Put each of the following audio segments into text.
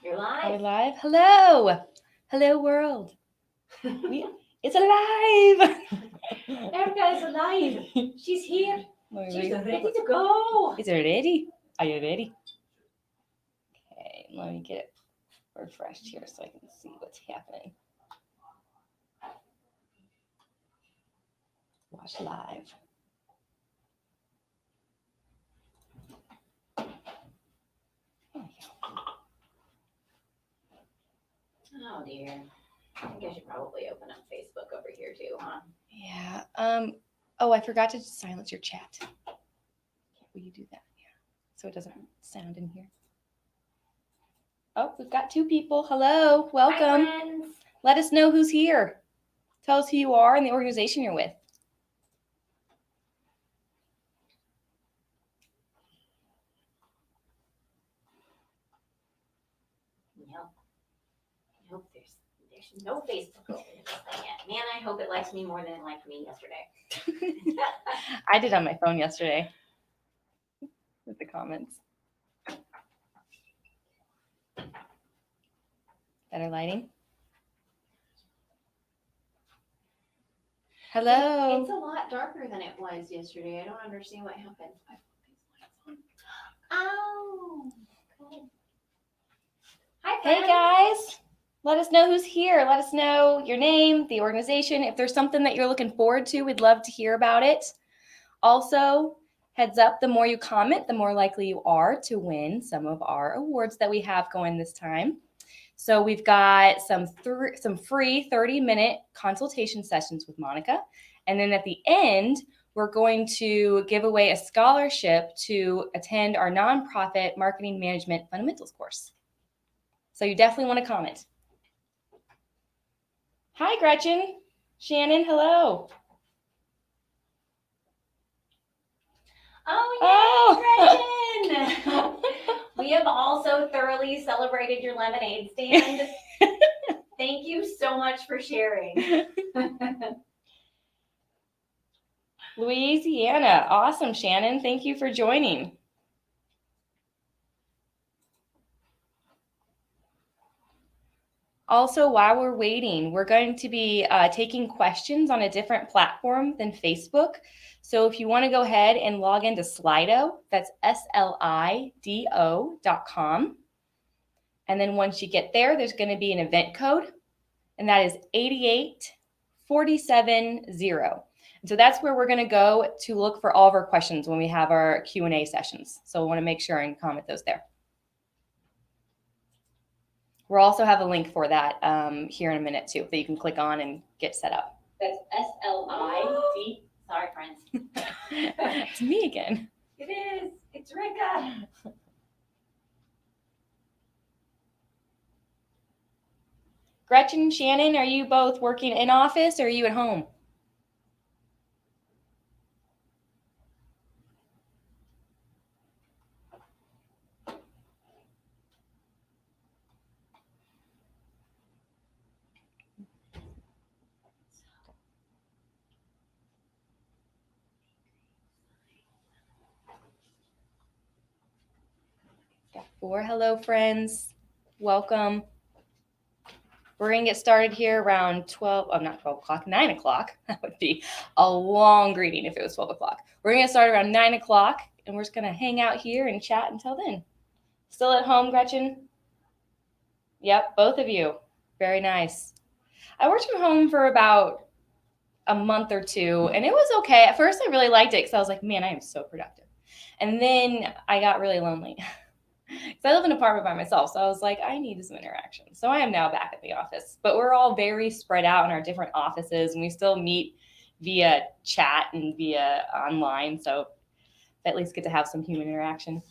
You're live. Are we live? Hello. Hello, world. It's alive. Erica is alive. She's here. She's ready to go. Is it ready? Are you ready? Okay, let me get it refreshed here so I can see what's happening. Watch live. Oh dear. I think I should probably open up Facebook over here too, huh? Yeah. Oh, I forgot to silence your chat. Will you do that? Yeah. So it doesn't sound in here. Oh, we've got two people. Hello. Welcome. Hi, friends. Let us know who's here. Tell us who you are and the organization you're with. I hope there's no Facebook open in this thing yet. Man, I hope it likes me more than it liked me yesterday. I did on my phone yesterday with the comments. Better lighting. Hello. It's a lot darker than it was yesterday. I don't understand what happened. Oh, good. Hi, friends. Hey, guys. Let us know who's here. Let us know your name, the organization. If there's something that you're looking forward to, we'd love to hear about it. Also, heads up, the more you comment, the more likely you are to win some of our awards that we have going this time. So we've got some free 30-minute consultation sessions with Monica. And then at the end, we're going to give away a scholarship to attend our nonprofit marketing management fundamentals course. So you definitely want to comment. Hi, Gretchen. Shannon, hello. Oh, yay, Gretchen! We have also thoroughly celebrated your lemonade stand. Thank you so much for sharing. Louisiana. Awesome, Shannon. Thank you for joining. Also, while we're waiting, we're going to be taking questions on a different platform than Facebook. So if you want to go ahead and log into Slido, that's slido.com. And then once you get there, there's going to be an event code, and that is 88470. And so that's where we're going to go to look for all of our questions when we have our Q&A sessions. So we want to make sure and comment those there. We'll also have a link for that here in a minute too, that you can click on and get set up. That's SLID. Sorry, friends. It's me again. It is. It's Rika. Gretchen and Shannon, are you both working in office or are you at home? Hello, friends. Welcome. We're going to get started here around 9 o'clock. That would be a long greeting if it was 12 o'clock. We're going to get started around 9 o'clock, and we're just going to hang out here and chat until then. Still at home, Gretchen? Yep, both of you. Very nice. I worked from home for about a month or two, and it was okay. At first, I really liked it because I was like, man, I am so productive. And then I got really lonely. Because I live in an apartment by myself, so I was like, I need some interaction. So I am now back at the office, but we're all very spread out in our different offices, and we still meet via chat and via online, so at least get to have some human interaction.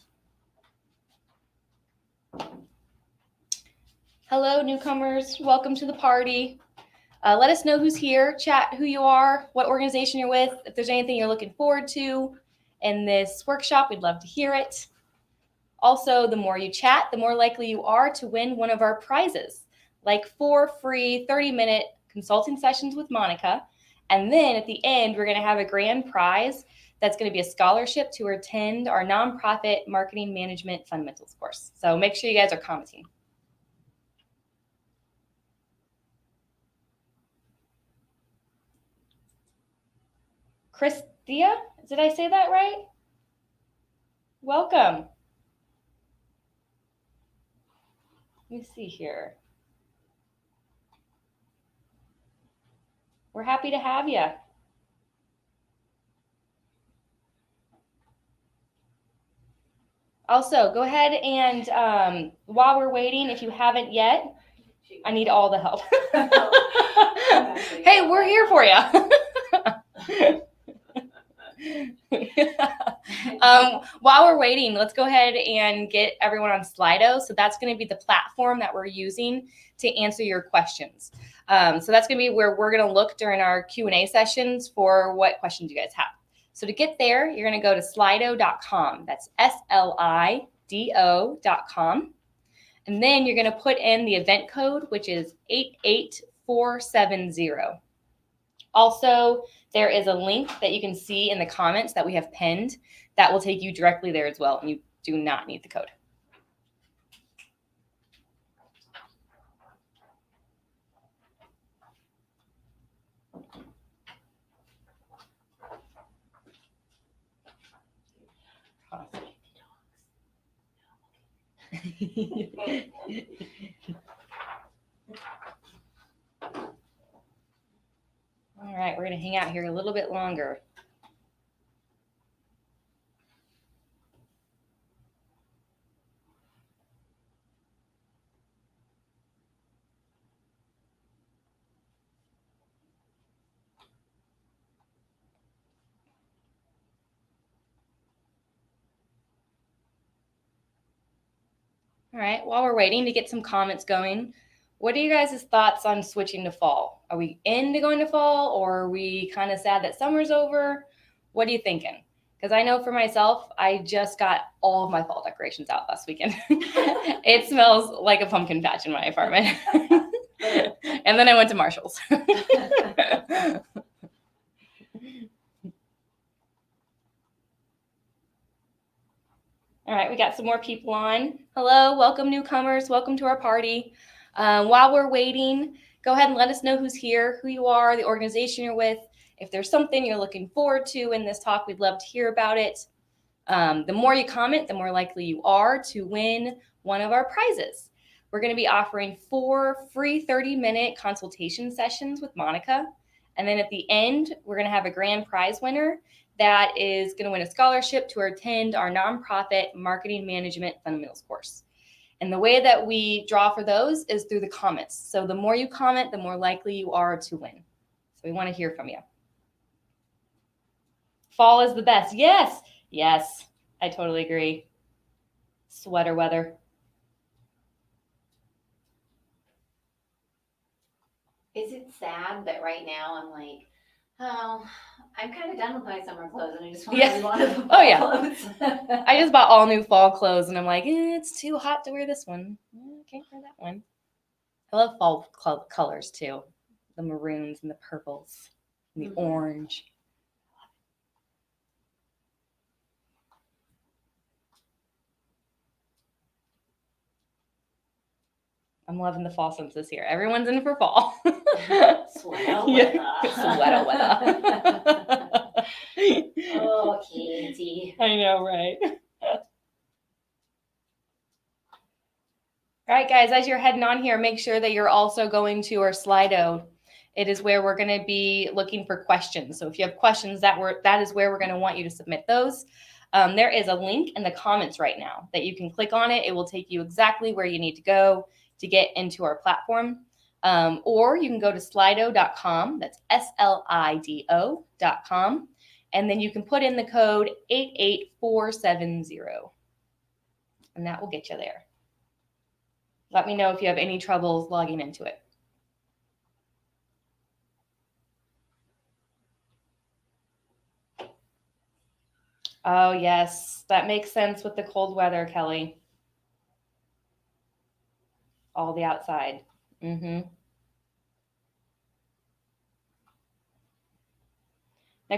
Hello, newcomers. Welcome to the party. Let us know who's here. Chat who you are, what organization you're with. If there's anything you're looking forward to in this workshop, we'd love to hear it. Also, the more you chat, the more likely you are to win one of our prizes, like 4 free 30-minute consulting sessions with Monica. And then at the end, we're going to have a grand prize that's going to be a scholarship to attend our nonprofit marketing management fundamentals course. So make sure you guys are commenting. Christia, did I say that right? Welcome. Let me see here. We're happy to have you. Also, go ahead and while we're waiting, if you haven't yet, I need all the help. Hey, we're here for you. While we're waiting, let's go ahead and get everyone on Slido. So that's going to be the platform that we're using to answer your questions. So that's going to be where we're going to look during our Q&A sessions for what questions you guys have. So to get there, you're going to go to slido.com. That's SLIDO.com. And then you're going to put in the event code, which is 88470. Also, there is a link that you can see in the comments that we have pinned that will take you directly there as well. And you do not need the code. All right, we're going to hang out here a little bit longer. All right, while we're waiting to get some comments going, what are you guys' thoughts on switching to fall? Are we into going to fall, or are we kind of sad that summer's over? What are you thinking? Because I know for myself, I just got all of my fall decorations out last weekend. It smells like a pumpkin patch in my apartment. And then I went to Marshall's. All right, we got some more people on. Hello, welcome newcomers. Welcome to our party. While we're waiting, go ahead and let us know who's here, who you are, the organization you're with. If there's something you're looking forward to in this talk, we'd love to hear about it. The more you comment, the more likely you are to win one of our prizes. We're going to be offering 4 free 30-minute consultation sessions with Monica. And then at the end, we're going to have a grand prize winner that is going to win a scholarship to attend our nonprofit marketing management fundamentals course. And the way that we draw for those is through the comments. So the more you comment, the more likely you are to win. So we want to hear from you. Fall is the best. Yes. Yes, I totally agree. Sweater weather. Is it sad that right now I'm like, oh, I'm kind of done with my summer clothes and I just want to move on to the fall clothes. I just bought all new fall clothes and I'm like, it's too hot to wear this one. I can't wear that one. I love fall colors too. The maroons and the purples and the orange. I'm loving the fall sense this year. Everyone's in for fall. Sweater weather. Sweater weather. Oh, Katie. I know, right? All right, guys, as you're heading on here, make sure that you're also going to our Slido. It is where we're going to be looking for questions. So if you have questions, that is where we're going to want you to submit those. There is a link in the comments right now that you can click on it. It will take you exactly where you need to go to get into our platform. Or you can go to slido.com. That's SLIDO.com. And then you can put in the code 88470. And that will get you there. Let me know if you have any troubles logging into it. Oh, yes. That makes sense with the cold weather, Kelly. All the outside. Now,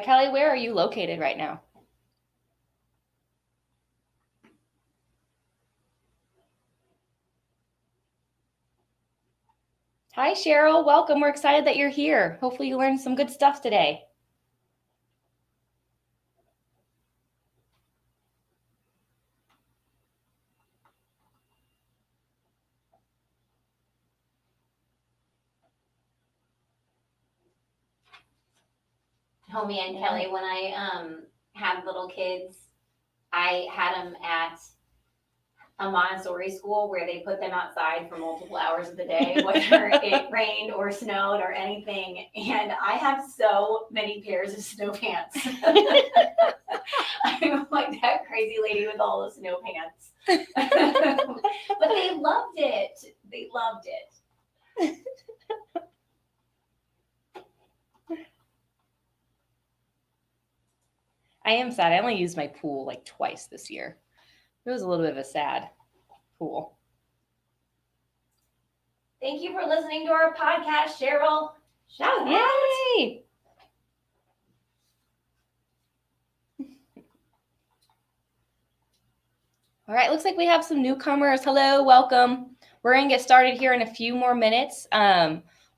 Kelly, where are you located right now? Hi, Cheryl. Welcome. We're excited that you're here. Hopefully you learned some good stuff today. Oh man, Kelly, when I had little kids, I had them at a Montessori school where they put them outside for multiple hours of the day, whether it rained or snowed or anything. And I have so many pairs of snow pants. I'm like that crazy lady with all the snow pants. But they loved it. They loved it. I am sad. I only used my pool like twice this year. It was a little bit of a sad pool. Thank you for listening to our podcast, Cheryl. Shout out. Yay! All right, looks like we have some newcomers. Hello, welcome. We're going to get started here in a few more minutes.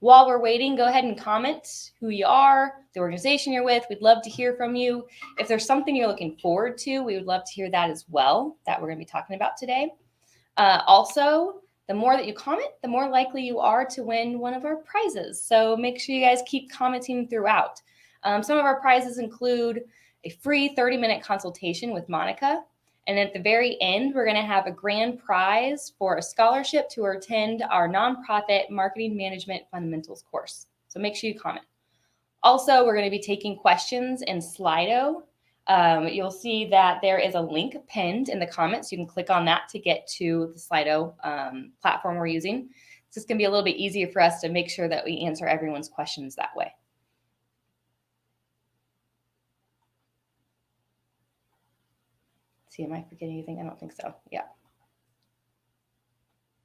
While we're waiting, go ahead and comment who you are, the organization you're with. We'd love to hear from you. If there's something you're looking forward to, we would love to hear that as well, that we're going to be talking about today. Also, the more that you comment, the more likely you are to win one of our prizes. So make sure you guys keep commenting throughout. Some of our prizes include a free 30-minute consultation with Monica. And at the very end, we're going to have a grand prize for a scholarship to attend our nonprofit Marketing Management Fundamentals course. So make sure you comment. Also, we're going to be taking questions in Slido. You'll see that there is a link pinned in the comments. You can click on that to get to the Slido platform we're using. It's just going to be a little bit easier for us to make sure that we answer everyone's questions that way. See, am I forgetting anything? I don't think so. Yeah.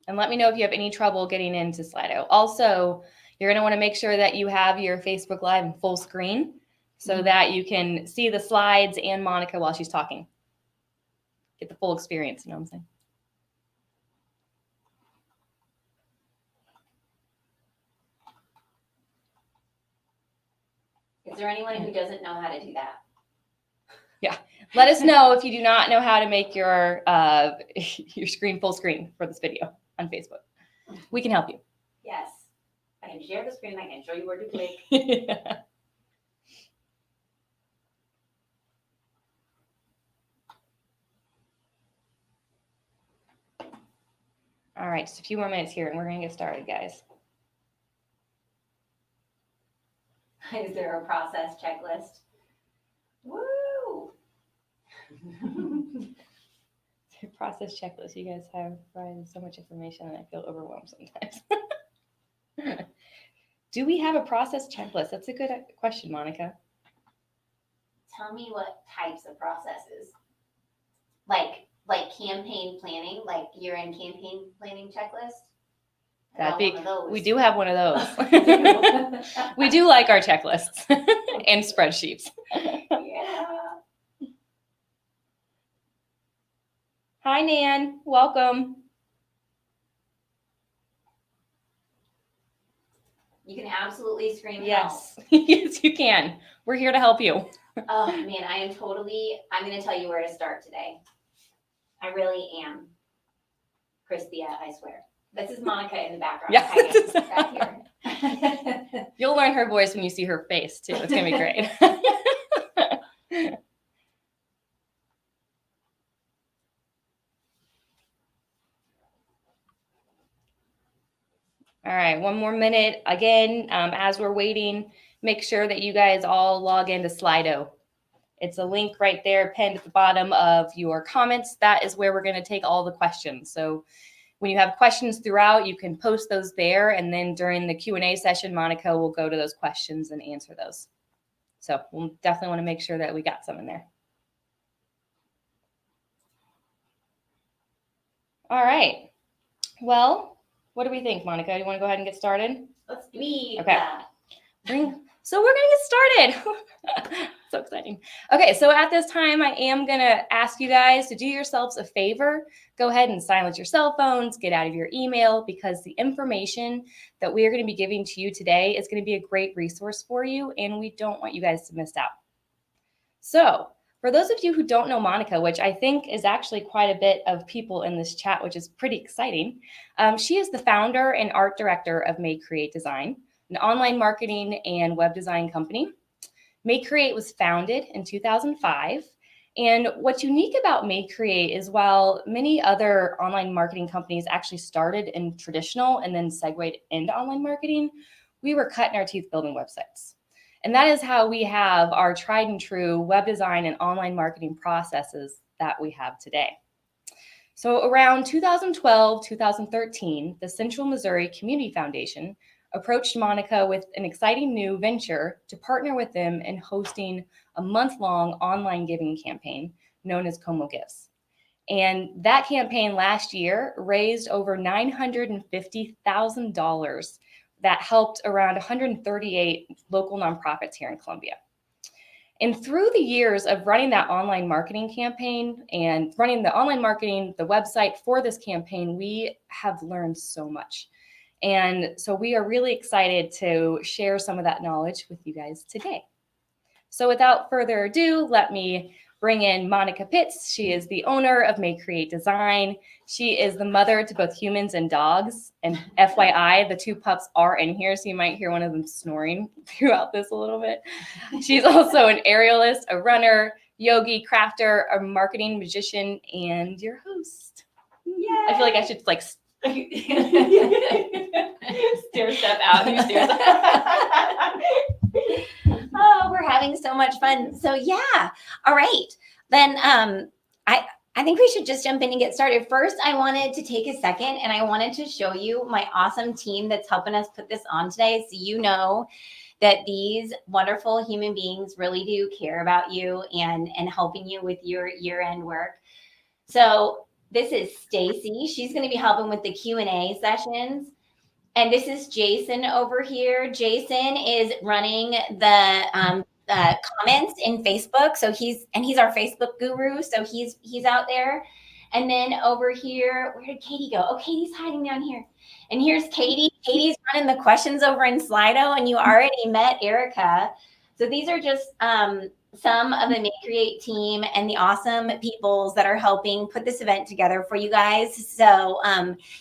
And let me know if you have any trouble getting into Slido. Also, you're going to want to make sure that you have your Facebook Live in full screen so that you can see the slides and Monica while she's talking. Get the full experience, you know what I'm saying? Is there anyone who doesn't know how to do that? Yeah. Let us know if you do not know how to make your screen full screen for this video on Facebook. We can help you. Yes. I can share the screen. I can show you where to click. Yeah. All right, just a few more minutes here and we're going to get started, guys. Is there a process checklist? Woo! Process checklist. You guys have provided so much information and I feel overwhelmed sometimes. Do we have a process checklist? That's a good question, Monica. Tell me what types of processes. Like campaign planning, like year-end campaign planning checklist. That'd be. One of those. We do have one of those. We do like our checklists and spreadsheets. Yeah. Hi, Nan. Welcome. You can absolutely scream yes. Yes, you can. We're here to help you. Oh man, I'm going to tell you where to start today. I really am. Crispia, I swear. This is Monica in the background. Yeah. Back here. You'll learn her voice when you see her face too. It's going to be great. All right, one more minute. Again, as we're waiting, make sure that you guys all log into Slido. It's a link right there pinned at the bottom of your comments. That is where we're going to take all the questions. So when you have questions throughout, you can post those there. And then during the Q&A session, Monica will go to those questions and answer those. So we'll definitely want to make sure that we got some in there. All right. Well, what do we think, Monica? Do you want to go ahead and get started? Let's do Okay. that. So we're going to get started. So exciting. Okay, so at this time, I am going to ask you guys to do yourselves a favor. Go ahead and silence your cell phones, get out of your email, because the information that we are going to be giving to you today is going to be a great resource for you, and we don't want you guys to miss out. So for those of you who don't know Monica, which I think is actually quite a bit of people in this chat, which is pretty exciting, she is the founder and art director of May Create Design, an online marketing and web design company. Make Create was founded in 2005. And what's unique about Make Create is while many other online marketing companies actually started in traditional and then segued into online marketing, we were cutting our teeth building websites. And that is how we have our tried and true web design and online marketing processes that we have today. So around 2012, 2013, the Central Missouri Community Foundation approached Monica with an exciting new venture to partner with them in hosting a month-long online giving campaign known as Como Gives. And that campaign last year raised over $950,000 that helped around 138 local nonprofits here in Columbia. And through the years of running that online marketing campaign and running the online marketing, the website for this campaign, we have learned so much. And so we are really excited to share some of that knowledge with you guys today. So without further ado, let me bring in Monica Pitts. She is the owner of Make Create Design. She is the mother to both humans and dogs. And FYI, the two pups are in here, so you might hear one of them snoring throughout this a little bit. She's also an aerialist, a runner, yogi, crafter, a marketing magician, and your host. Yay. I feel like I should like stair step out. You stair step. Oh, we're having so much fun. So yeah. All right. Then I think we should just jump in and get started. First, I wanted to take a second and I wanted to show you my awesome team that's helping us put this on today. So you know that these wonderful human beings really do care about you and helping you with your year-end work. So this is Stacy. She's going to be helping with the Q&A sessions. And this is Jason over here. Jason is running the comments in Facebook. So he's our Facebook guru. So he's out there. And then over here, where did Katie go? Oh, Katie's hiding down here. And here's Katie. Katie's running the questions over in Slido, and you already met Erica. So these are just some of the Make Create team and the awesome peoples that are helping put this event together for you guys. So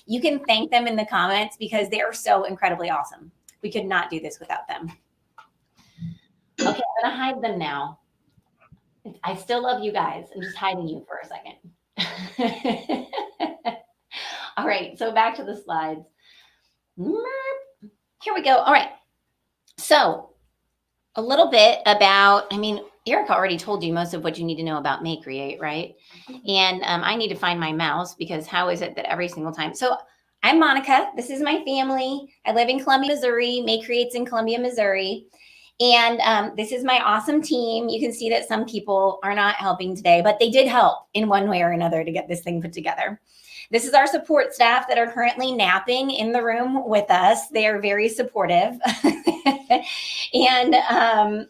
you can thank them in the comments because they are so incredibly awesome. We could not do this without them. Okay, I'm gonna hide them now. I still love you guys. I'm just hiding you for a second. All right, so back to the slides. Here we go. All right. So a little bit about, Erica already told you most of what you need to know about Make Create, right? And I need to find my mouse because how is it that every single time? So I'm Monica. This is my family. I live in Columbia, Missouri. Make Create's in Columbia, Missouri. And this is my awesome team. You can see that some people are not helping today, but they did help in one way or another to get this thing put together. This is our support staff that are currently napping in the room with us. They are very supportive. And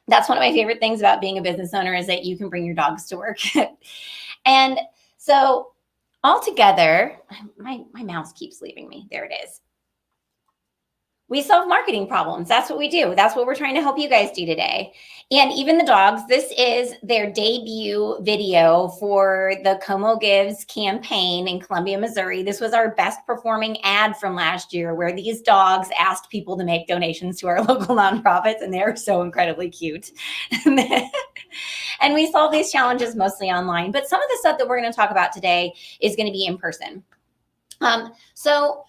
that's one of my favorite things about being a business owner is that you can bring your dogs to work. And so all together, my mouse keeps leaving me. There it is. We solve marketing problems. That's what we do. That's what we're trying to help you guys do today. And even the dogs, this is their debut video for the Como Gives campaign in Columbia, Missouri. This was our best performing ad from last year where these dogs asked people to make donations to our local nonprofits, and they're so incredibly cute. And we solve these challenges mostly online, but some of the stuff that we're going to talk about today is going to be in person. So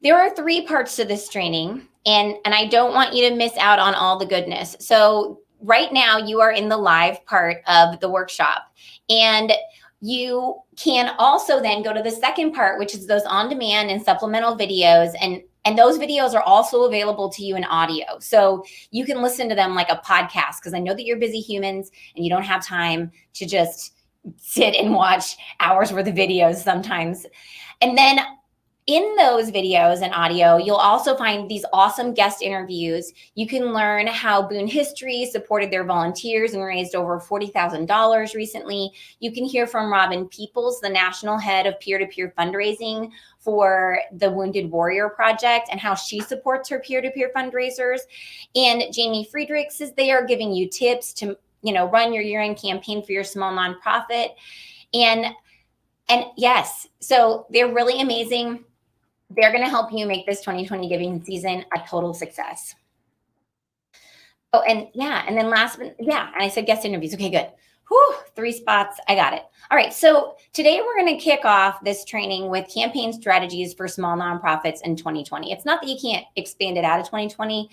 there are 3 parts to this training, and I don't want you to miss out on all the goodness. So right now you are in the live part of the workshop, and you can also then go to the second part, which is those on-demand and supplemental videos, and those videos are also available to you in audio. So you can listen to them like a podcast, because I know that you're busy humans and you don't have time to just sit and watch hours worth of videos sometimes. And then in those videos and audio, you'll also find these awesome guest interviews. You can learn how Boone History supported their volunteers and raised over $40,000 recently. You can hear from Robin Peoples, the national head of peer-to-peer fundraising for the Wounded Warrior Project, and how she supports her peer-to-peer fundraisers. And Jamie Friedrichs is there giving you tips to, run your year-end campaign for your small nonprofit. And yes, so they're really amazing. They're going to help you make this 2020 giving season a total success. Oh, and yeah, and then and I said guest interviews. Okay, good. Whew, 3 spots. I got it. All right. So today we're going to kick off this training with campaign strategies for small nonprofits in 2020. It's not that you can't expand it out of 2020.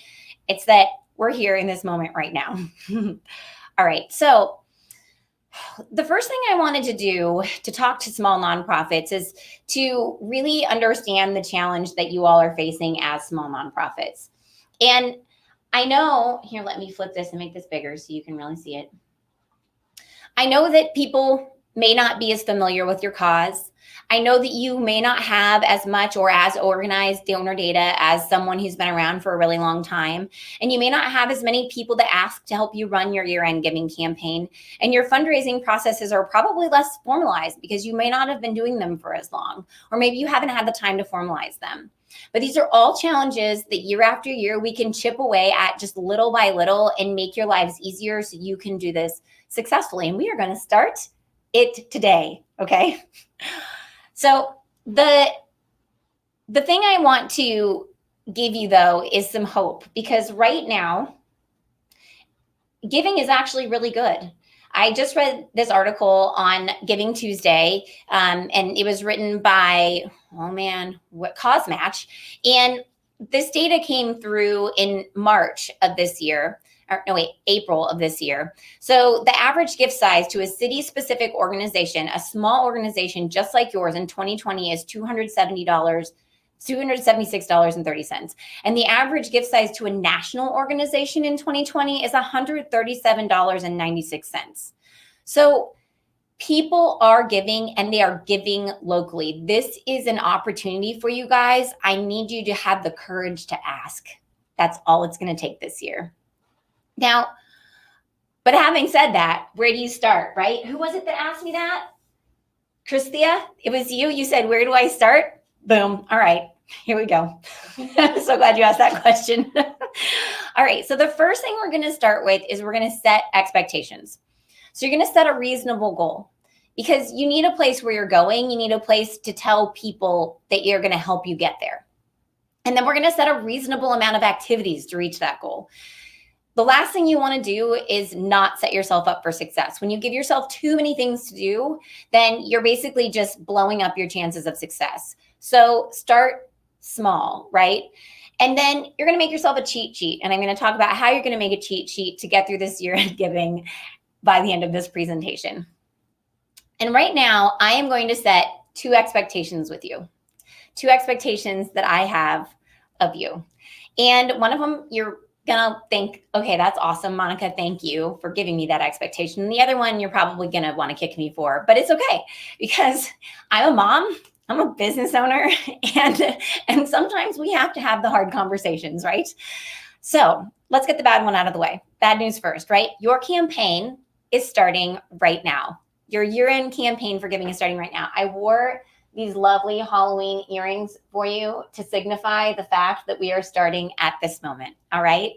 It's that we're here in this moment right now. All right. So the first thing I wanted to do to talk to small nonprofits is to really understand the challenge that you all are facing as small nonprofits. And I know, here, let me flip this and make this bigger so you can really see it. I know that people may not be as familiar with your cause. I know that you may not have as much or as organized donor data as someone who's been around for a really long time. And you may not have as many people to ask to help you run your year-end giving campaign. And your fundraising processes are probably less formalized because you may not have been doing them for as long, or maybe you haven't had the time to formalize them. But these are all challenges that year after year we can chip away at just little by little and make your lives easier so you can do this successfully. And we are going to start it today. Okay. So the thing I want to give you though is some hope, because right now giving is actually really good. I just read this article on Giving Tuesday, and it was written by, CauseMatch. And this data came through in March of this year. April of this year. So the average gift size to a city-specific organization, a small organization just like yours in 2020, is $276.30. And the average gift size to a national organization in 2020 is $137.96. So people are giving, and they are giving locally. This is an opportunity for you guys. I need you to have the courage to ask. That's all it's going to take this year. Now, but having said that, where do you start, right? Who was it that asked me that? Christia, it was you. You said, where do I start? Boom. All right, here we go. I'm so glad you asked that question. All right, so the first thing we're going to start with is we're going to set expectations. So you're going to set a reasonable goal, because you need a place where you're going. You need a place to tell people that you're going to help you get there. And then we're going to set a reasonable amount of activities to reach that goal. The last thing you want to do is not set yourself up for success. When you give yourself too many things to do, then you're basically just blowing up your chances of success. So start small, right? And then you're going to make yourself a cheat sheet. And I'm going to talk about how you're going to make a cheat sheet to get through this year-end giving by the end of this presentation. And right now, I am going to set 2 expectations with you. 2 expectations that I have of you. And one of them, you're gonna think, okay, that's awesome, Monica, thank you for giving me that expectation. And the other one, you're probably gonna want to kick me for, but it's okay, because I'm a mom, I'm a business owner, and sometimes we have to have the hard conversations, right? So let's get the bad one out of the way. Bad news first, right? Your campaign is starting right now. Your year-end campaign for giving is starting right now. I wore these lovely Halloween earrings for you to signify the fact that we are starting at this moment. All right.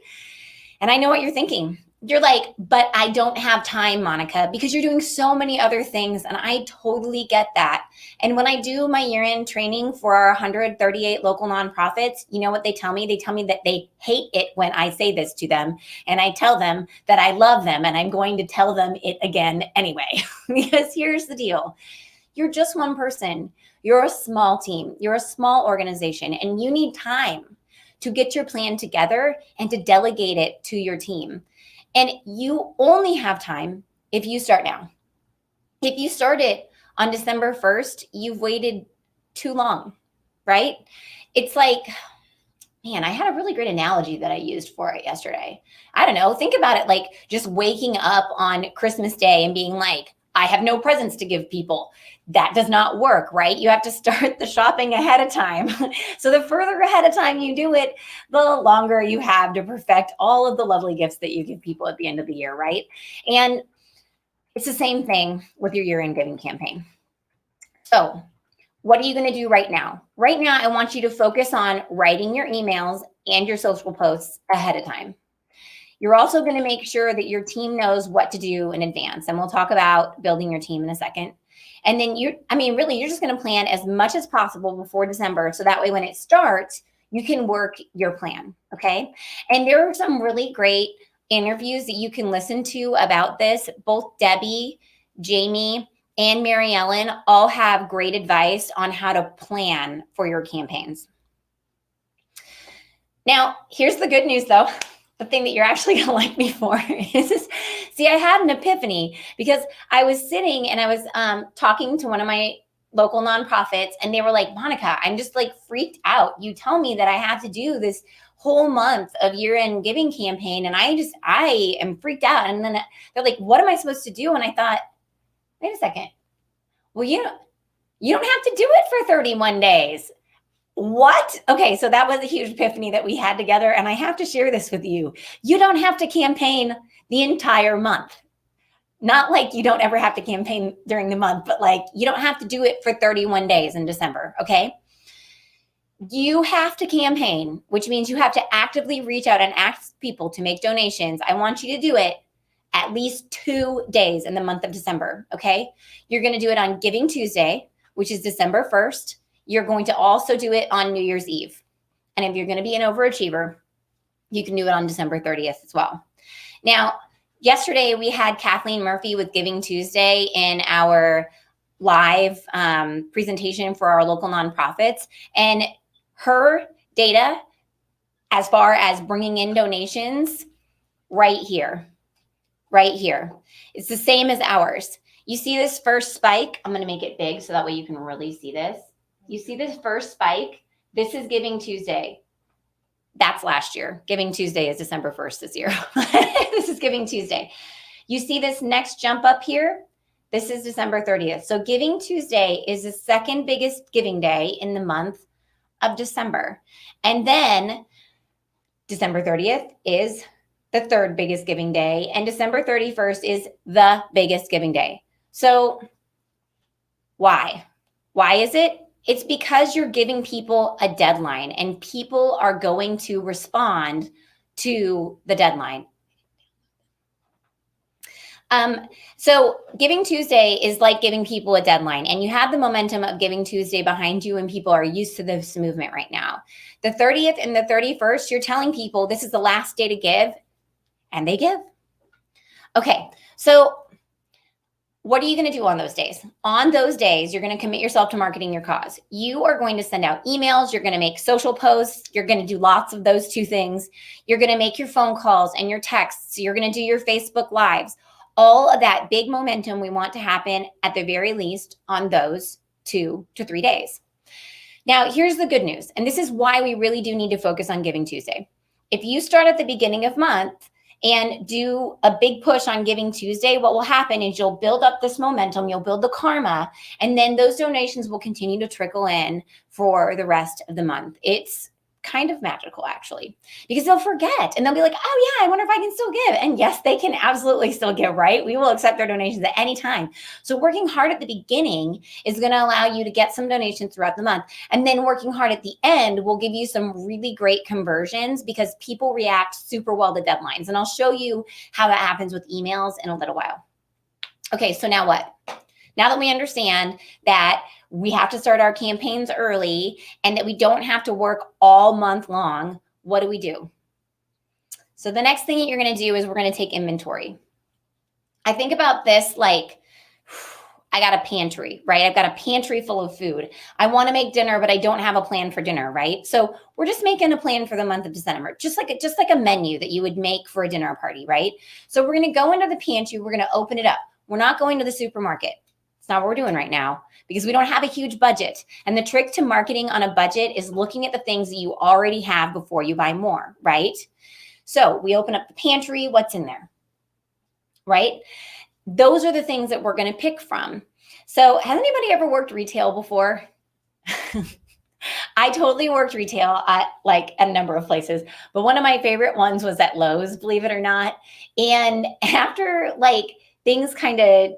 And I know what you're thinking. You're like, but I don't have time, Monica, because you're doing so many other things. And I totally get that. And when I do my year-end training for our 138 local nonprofits, you know what they tell me? They tell me that they hate it when I say this to them. And I tell them that I love them, and I'm going to tell them it again anyway. Because here's the deal. You're just one person. You're a small team. You're a small organization, and you need time to get your plan together and to delegate it to your team. And you only have time if you start now. If you start it on December 1st, you've waited too long, right? It's like, man, I had a really great analogy that I used for it yesterday. I don't know. Think about it like just waking up on Christmas Day and being like, I have no presents to give people. That does not work, right? You have to start the shopping ahead of time. So the further ahead of time you do it, the longer you have to perfect all of the lovely gifts that you give people at the end of the year, right? And it's the same thing with your year-end giving campaign. So what are you going to do right now? Right now, I want you to focus on writing your emails and your social posts ahead of time. You're also going to make sure that your team knows what to do in advance. And we'll talk about building your team in a second. And then you're just going to plan as much as possible before December. So that way, when it starts, you can work your plan. Okay. And there are some really great interviews that you can listen to about this. Both Debbie, Jamie, and Mary Ellen all have great advice on how to plan for your campaigns. Now, here's the good news though. The thing that you're actually going to like me for is, see, I had an epiphany because I was sitting and I was talking to one of my local nonprofits, and they were like, Monica, I'm just like freaked out. You tell me that I have to do this whole month of year-end giving campaign, and I am freaked out. And then they're like, what am I supposed to do? And I thought, wait a second. Well, you don't have to do it for 31 days. What? Okay, so that was a huge epiphany that we had together, and I have to share this with you. You don't have to campaign the entire month. Not like you don't ever have to campaign during the month, but like you don't have to do it for 31 days in December, okay? You have to campaign, which means you have to actively reach out and ask people to make donations. I want you to do it at least 2 days in the month of December, okay? You're going to do it on Giving Tuesday, which is December 1st. You're going to also do it on New Year's Eve. And if you're going to be an overachiever, you can do it on December 30th as well. Now, yesterday we had Kathleen Murphy with Giving Tuesday in our live presentation for our local nonprofits. And her data, as far as bringing in donations, right here. It's the same as ours. You see this first spike? I'm going to make it big so that way you can really see this. You see this first spike? This is Giving Tuesday. That's last year. Giving Tuesday is December 1st this year. This is Giving Tuesday. You see this next jump up here? This is December 30th. So Giving Tuesday is the second biggest giving day in the month of December. And then December 30th is the third biggest giving day. And December 31st is the biggest giving day. So why? Why is it? It's because you're giving people a deadline, and people are going to respond to the deadline. So Giving Tuesday is like giving people a deadline, and you have the momentum of Giving Tuesday behind you, and people are used to this movement right now. The 30th and the 31st, you're telling people this is the last day to give, and they give. Okay, so what are you going to do on those days? On those days, you're going to commit yourself to marketing your cause. You are going to send out emails. You're going to make social posts. You're going to do lots of those two things. You're going to make your phone calls and your texts. You're going to do your Facebook Lives. All of that big momentum we want to happen at the very least on those 2 to 3 days. Now, here's the good news. And this is why we really do need to focus on Giving Tuesday. If you start at the beginning of month and do a big push on Giving Tuesday, what will happen is you'll build up this momentum, you'll build the karma, and then those donations will continue to trickle in for the rest of the month. It's kind of magical, actually, because they'll forget and they'll be like, oh yeah, I wonder if I can still give. And yes, they can absolutely still give, right? We will accept their donations at any time. So working hard at the beginning is going to allow you to get some donations throughout the month. And then working hard at the end will give you some really great conversions because people react super well to deadlines. And I'll show you how that happens with emails in a little while. Okay, so now what? Now that we understand that we have to start our campaigns early and that we don't have to work all month long, what do? So the next thing that you're going to do is we're going to take inventory. I think about this like, I got a pantry, right? I've got a pantry full of food. I want to make dinner, but I don't have a plan for dinner, right? So we're just making a plan for the month of December, just like a menu that you would make for a dinner party, right? So we're going to go into the pantry. We're going to open it up. We're not going to the supermarket. It's not what we're doing right now because we don't have a huge budget. And the trick to marketing on a budget is looking at the things that you already have before you buy more, right? So we open up the pantry. What's in there, right? Those are the things that we're going to pick from. So has anybody ever worked retail before? I totally worked retail at a number of places, but one of my favorite ones was at Lowe's, believe it or not. And after things kind of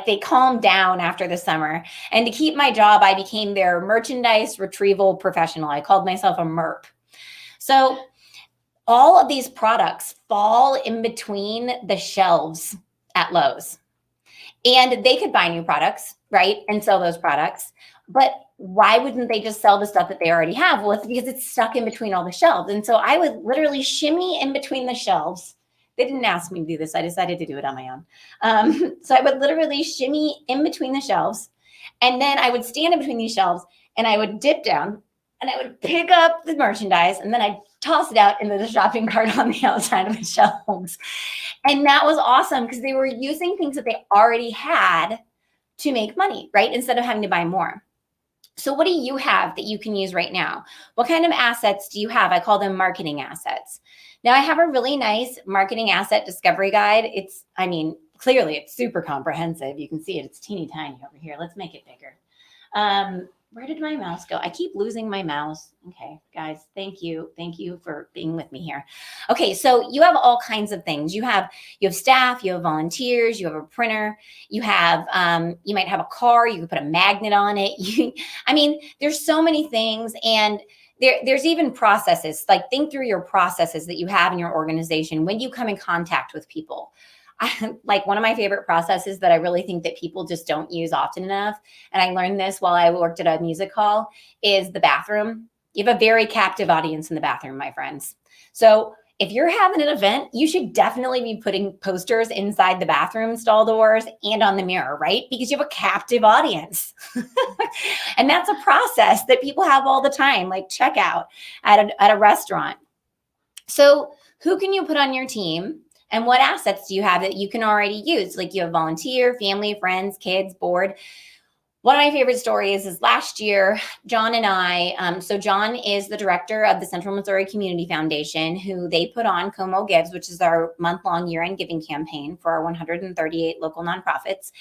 they calmed down after the summer. And to keep my job, I became their merchandise retrieval professional. I called myself a MERP. So all of these products fall in between the shelves at Lowe's. And they could buy new products, right? And sell those products. But why wouldn't they just sell the stuff that they already have? Well, it's because it's stuck in between all the shelves. And so I would literally shimmy in between the shelves. They didn't ask me to do this. I decided to do it on my own. So I would literally shimmy in between the shelves. And then I would stand in between these shelves and I would dip down and I would pick up the merchandise and then I'd toss it out into the shopping cart on the outside of the shelves. And that was awesome because they were using things that they already had to make money, right? Instead of having to buy more. So what do you have that you can use right now? What kind of assets do you have? I call them marketing assets. Now I have a really nice marketing asset discovery guide. Clearly it's super comprehensive. You can see it. It's teeny tiny over here. Let's make it bigger. Where did my mouse go? I keep losing my mouse. Okay, guys, thank you. Thank you for being with me here. Okay, so you have all kinds of things. You have staff, you have volunteers, you have a printer, you have you might have a car, you can put a magnet on it. There's so many things, and there's even processes. Like, think through your processes that you have in your organization when you come in contact with people. Like, one of my favorite processes that I really think that people just don't use often enough, and I learned this while I worked at a music hall, is the bathroom. You have a very captive audience in the bathroom, my friends. So if you're having an event, you should definitely be putting posters inside the bathroom stall doors and on the mirror, right? Because you have a captive audience. And that's a process that people have all the time, like checkout at a restaurant. So who can you put on your team? And what assets do you have that you can already use? Like, you have volunteer, family, friends, kids, board. One of my favorite stories is last year, John and I, so John is the director of the Central Missouri Community Foundation, who they put on Como Gives, which is our month-long year-end giving campaign for our 138 local nonprofits.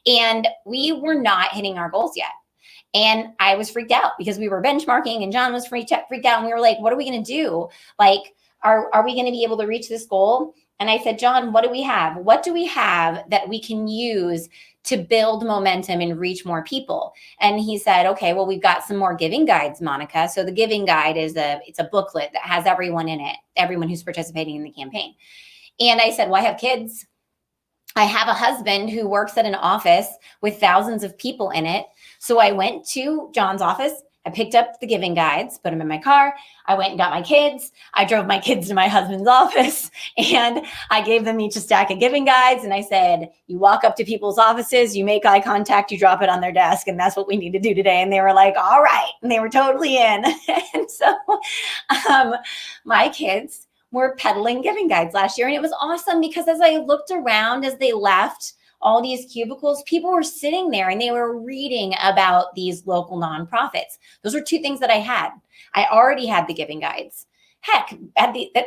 And we were not hitting our goals yet. And I was freaked out because we were benchmarking and John was freaked out. And we were like, what are we going to do? Like, are we going to be able to reach this goal? And I said, John, what do we have? What do we have that we can use to build momentum and reach more people? And he said, okay, well, we've got some more giving guides, Monica. So the giving guide it's a booklet that has everyone in it, everyone who's participating in the campaign. And I said, well, I have kids. I have a husband who works at an office with thousands of people in it. So I went to John's office. I picked up the giving guides, put them in my car. I went and got my kids. I drove my kids to my husband's office and I gave them each a stack of giving guides. And I said, you walk up to people's offices, you make eye contact, you drop it on their desk. And that's what we need to do today. And they were like, all right. And they were totally in. And so my kids were peddling giving guides last year. And it was awesome because as I looked around, as they left all these cubicles, people were sitting there and they were reading about these local nonprofits. Those were two things that I had. I already had the giving guides. Heck,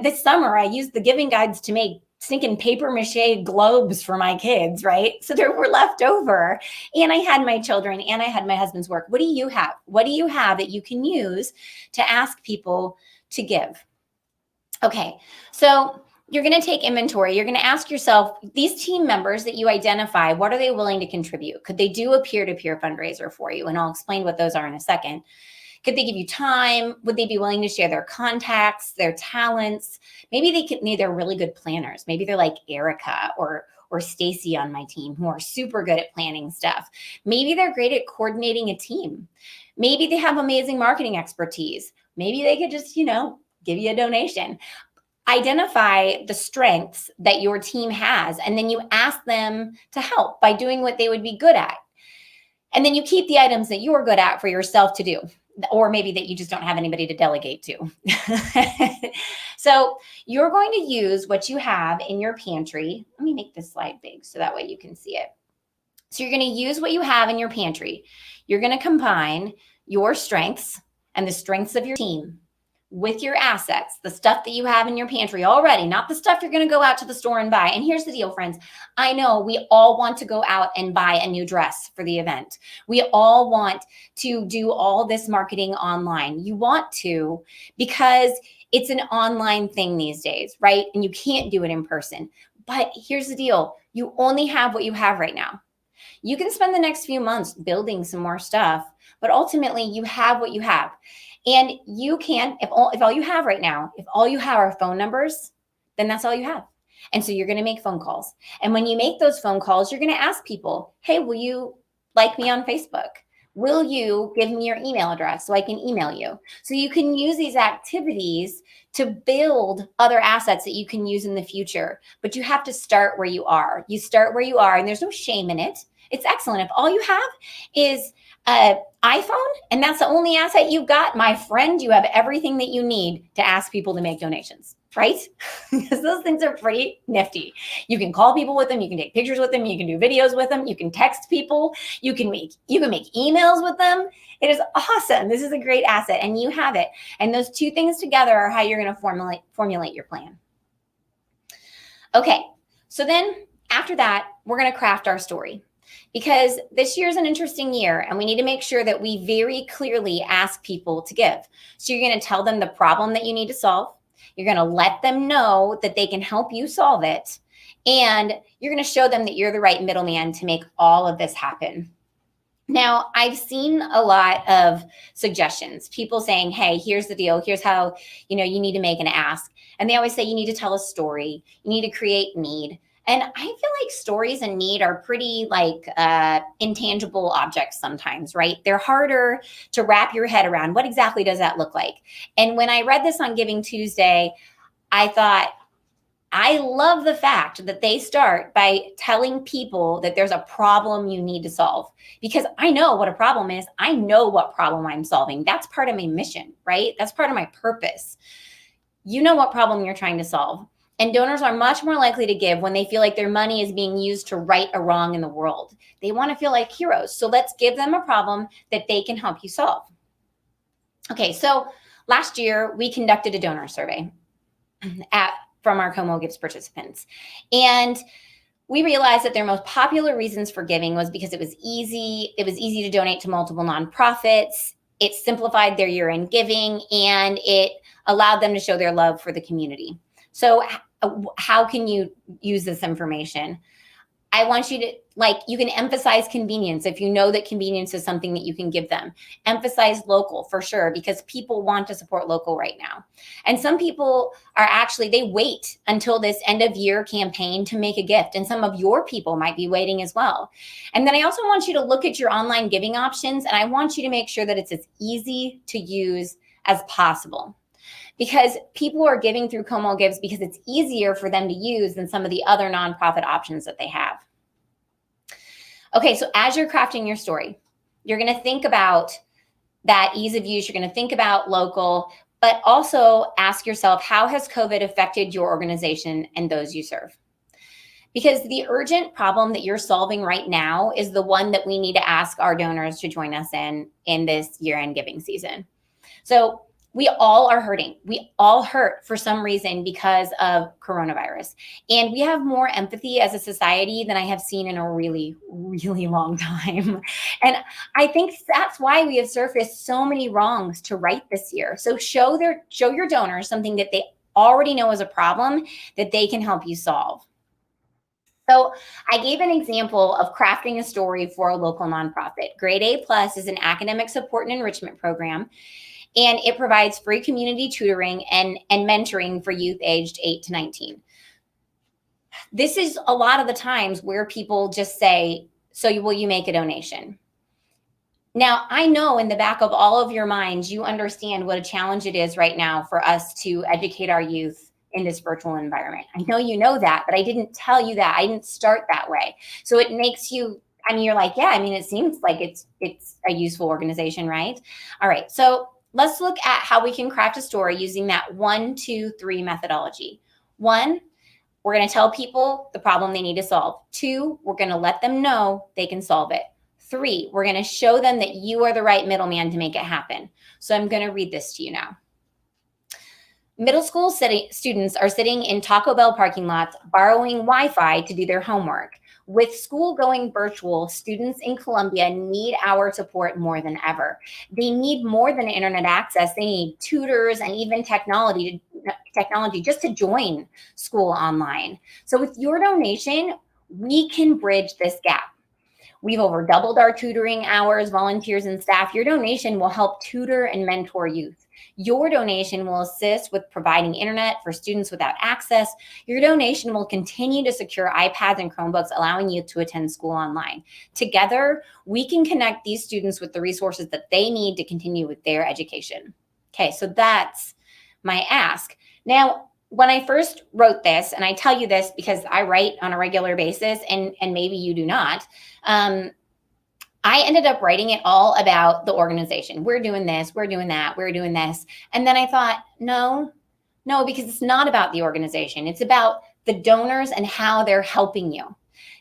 this summer, I used the giving guides to make stinking paper mache globes for my kids, right? So there were left over. And I had my children and I had my husband's work. What do you have? What do you have that you can use to ask people to give? Okay, so you're going to take inventory. You're going to ask yourself, these team members that you identify, what are they willing to contribute? Could they do a peer-to-peer fundraiser for you? And I'll explain what those are in a second. Could they give you time? Would they be willing to share their contacts, their talents? Maybe they're really good planners. Maybe they're like Erica or Stacy on my team, who are super good at planning stuff. Maybe they're great at coordinating a team. Maybe they have amazing marketing expertise. Maybe they could just, give you a donation. Identify the strengths that your team has, and then you ask them to help by doing what they would be good at. And then you keep the items that you're good at for yourself to do, or maybe that you just don't have anybody to delegate to. So you're going to use what you have in your pantry. Let me make this slide big so that way you can see it. So you're going to use what you have in your pantry. You're going to combine your strengths and the strengths of your team with your assets, the stuff that you have in your pantry already, not the stuff you're going to go out to the store and buy. And here's the deal, friends. I know we all want to go out and buy a new dress for the event. We all want to do all this marketing online. You want to because it's an online thing these days, right? And you can't do it in person. But here's the deal. You only have what you have right now. You can spend the next few months building some more stuff, but ultimately you have what you have. And you can, if all you have right now, if all you have are phone numbers, then that's all you have. And so you're going to make phone calls. And when you make those phone calls, you're going to ask people, hey, will you like me on Facebook? Will you give me your email address so I can email you? So you can use these activities to build other assets that you can use in the future. But you have to start where you are. You start where you are, and there's no shame in it. It's excellent. If all you have is an iPhone and that's the only asset you've got, my friend, you have everything that you need to ask people to make donations, right? Because those things are pretty nifty. You can call people with them. You can take pictures with them. You can do videos with them. You can text people. You can make emails with them. It is awesome. This is a great asset, and you have it. And those two things together are how you're going to formulate your plan. Okay, so then after that, we're going to craft our story. Because this year is an interesting year, and we need to make sure that we very clearly ask people to give. So you're going to tell them the problem that you need to solve. You're going to let them know that they can help you solve it. And you're going to show them that you're the right middleman to make all of this happen. Now, I've seen a lot of suggestions, people saying, hey, here's the deal. Here's how, you need to make an ask. And they always say you need to tell a story. You need to create need. And I feel like stories and need are pretty intangible objects sometimes, right? They're harder to wrap your head around. What exactly does that look like? And when I read this on Giving Tuesday, I thought, I love the fact that they start by telling people that there's a problem you need to solve, because I know what a problem is. I know what problem I'm solving. That's part of my mission, right? That's part of my purpose. You know what problem you're trying to solve. And donors are much more likely to give when they feel like their money is being used to right a wrong in the world. They want to feel like heroes. So let's give them a problem that they can help you solve. Okay, so last year we conducted a donor survey from our Como Gives participants. And we realized that their most popular reasons for giving was because it was easy. It was easy to donate to multiple nonprofits. It simplified their year-end giving, and it allowed them to show their love for the community. So how can you use this information? I want you to, you can emphasize convenience if you know that convenience is something that you can give them. Emphasize local for sure, because people want to support local right now. And some people are they wait until this end of year campaign to make a gift. And some of your people might be waiting as well. And then I also want you to look at your online giving options, and I want you to make sure that it's as easy to use as possible. Because people are giving through Como Gives because it's easier for them to use than some of the other nonprofit options that they have. Okay, so as you're crafting your story, you're going to think about that ease of use. You're going to think about local, but also ask yourself, how has COVID affected your organization and those you serve? Because the urgent problem that you're solving right now is the one that we need to ask our donors to join us in this year-end giving season. So we all are hurting. We all hurt for some reason because of coronavirus. And we have more empathy as a society than I have seen in a really, really long time. And I think that's why we have surfaced so many wrongs to right this year. So show your donors something that they already know is a problem that they can help you solve. So I gave an example of crafting a story for a local nonprofit. Grade A Plus is an academic support and enrichment program. And it provides free community tutoring and mentoring for youth aged 8 to 19. This is a lot of the times where people just say, so will you make a donation? Now, I know in the back of all of your minds, you understand what a challenge it is right now for us to educate our youth in this virtual environment. I know you know that, but I didn't tell you that. I didn't start that way. So it makes you, you're like, yeah, it seems like it's a useful organization, right? All right, so let's look at how we can craft a story using that 1, 2, 3 methodology. 1, we're going to tell people the problem they need to solve. 2, we're going to let them know they can solve it. 3, we're going to show them that you are the right middleman to make it happen. So I'm going to read this to you now. Middle school students are sitting in Taco Bell parking lots borrowing Wi-Fi to do their homework. With school going virtual, students in Columbia need our support more than ever. They need more than internet access. They need tutors and even technology just to join school online. So with your donation, we can bridge this gap. We've over doubled our tutoring hours, volunteers, and staff. Your donation will help tutor and mentor youth. Your donation will assist with providing internet for students without access. Your donation will continue to secure iPads and Chromebooks, allowing youth to attend school online. Together, we can connect these students with the resources that they need to continue with their education. Okay, so that's my ask. Now, when I first wrote this, and I tell you this because I write on a regular basis, and maybe you do not, I ended up writing it all about the organization. We're doing this, we're doing that, we're doing this. And then I thought, no, because it's not about the organization. It's about the donors and how they're helping you.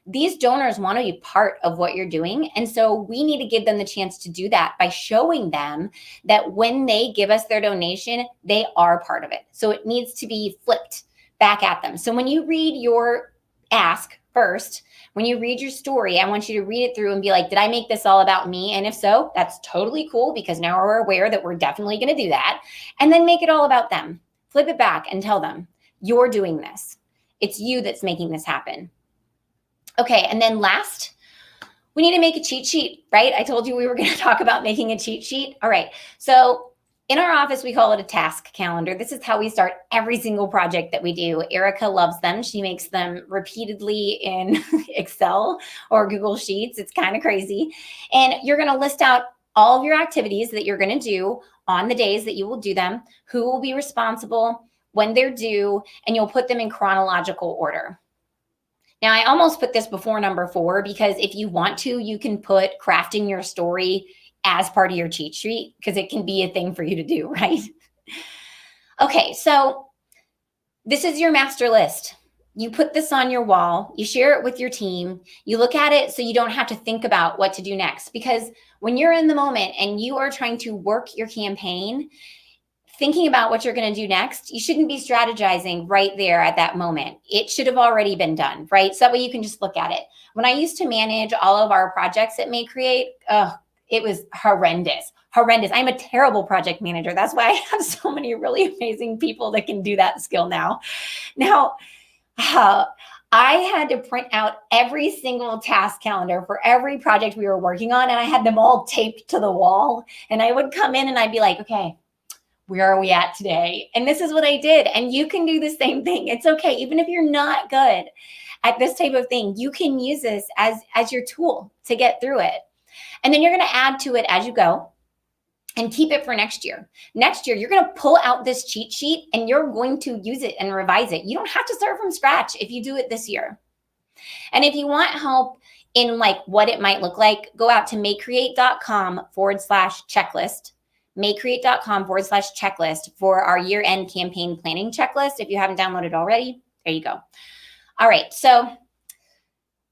These donors want to be part of what you're doing. And so we need to give them the chance to do that by showing them that when they give us their donation, they are part of it. So it needs to be flipped back at them. So when you read your ask first, when you read your story, I want you to read it through and be like, did I make this all about me? And if so, that's totally cool, because now we're aware that we're definitely going to do that. And then make it all about them. Flip it back and tell them, you're doing this. It's you that's making this happen. Okay, and then last, we need to make a cheat sheet, right? I told you we were going to talk about making a cheat sheet. All right, so in our office, we call it a task calendar. This is how we start every single project that we do. Erica loves them. She makes them repeatedly in Excel or Google Sheets. It's kind of crazy. And you're going to list out all of your activities that you're going to do on the days that you will do them, who will be responsible, when they're due, and you'll put them in chronological order. Now, I almost put this before number 4, because if you want to, you can put crafting your story as part of your cheat sheet, because it can be a thing for you to do, right? Okay, so this is your master list. You put this on your wall, you share it with your team, you look at it so you don't have to think about what to do next. Because when you're in the moment and you are trying to work your campaign, thinking about what you're going to do next, you shouldn't be strategizing right there at that moment. It should have already been done, right? So that way you can just look at it. When I used to manage all of our projects at May Create, it was horrendous. I'm a terrible project manager. That's why I have so many really amazing people that can do that skill now. I had to print out every single task calendar for every project we were working on, and I had them all taped to the wall. And I would come in and I'd be like, okay, where are we at today? And this is what I did. And you can do the same thing. It's okay. Even if you're not good at this type of thing, you can use this as your tool to get through it. And then you're going to add to it as you go and keep it for next year. Next year, you're going to pull out this cheat sheet and you're going to use it and revise it. You don't have to start from scratch if you do it this year. And if you want help in like what it might look like, go out to maycreate.com/checklist. maycreate.com/checklist for our year-end campaign planning checklist. If you haven't downloaded already, there you go. All right, so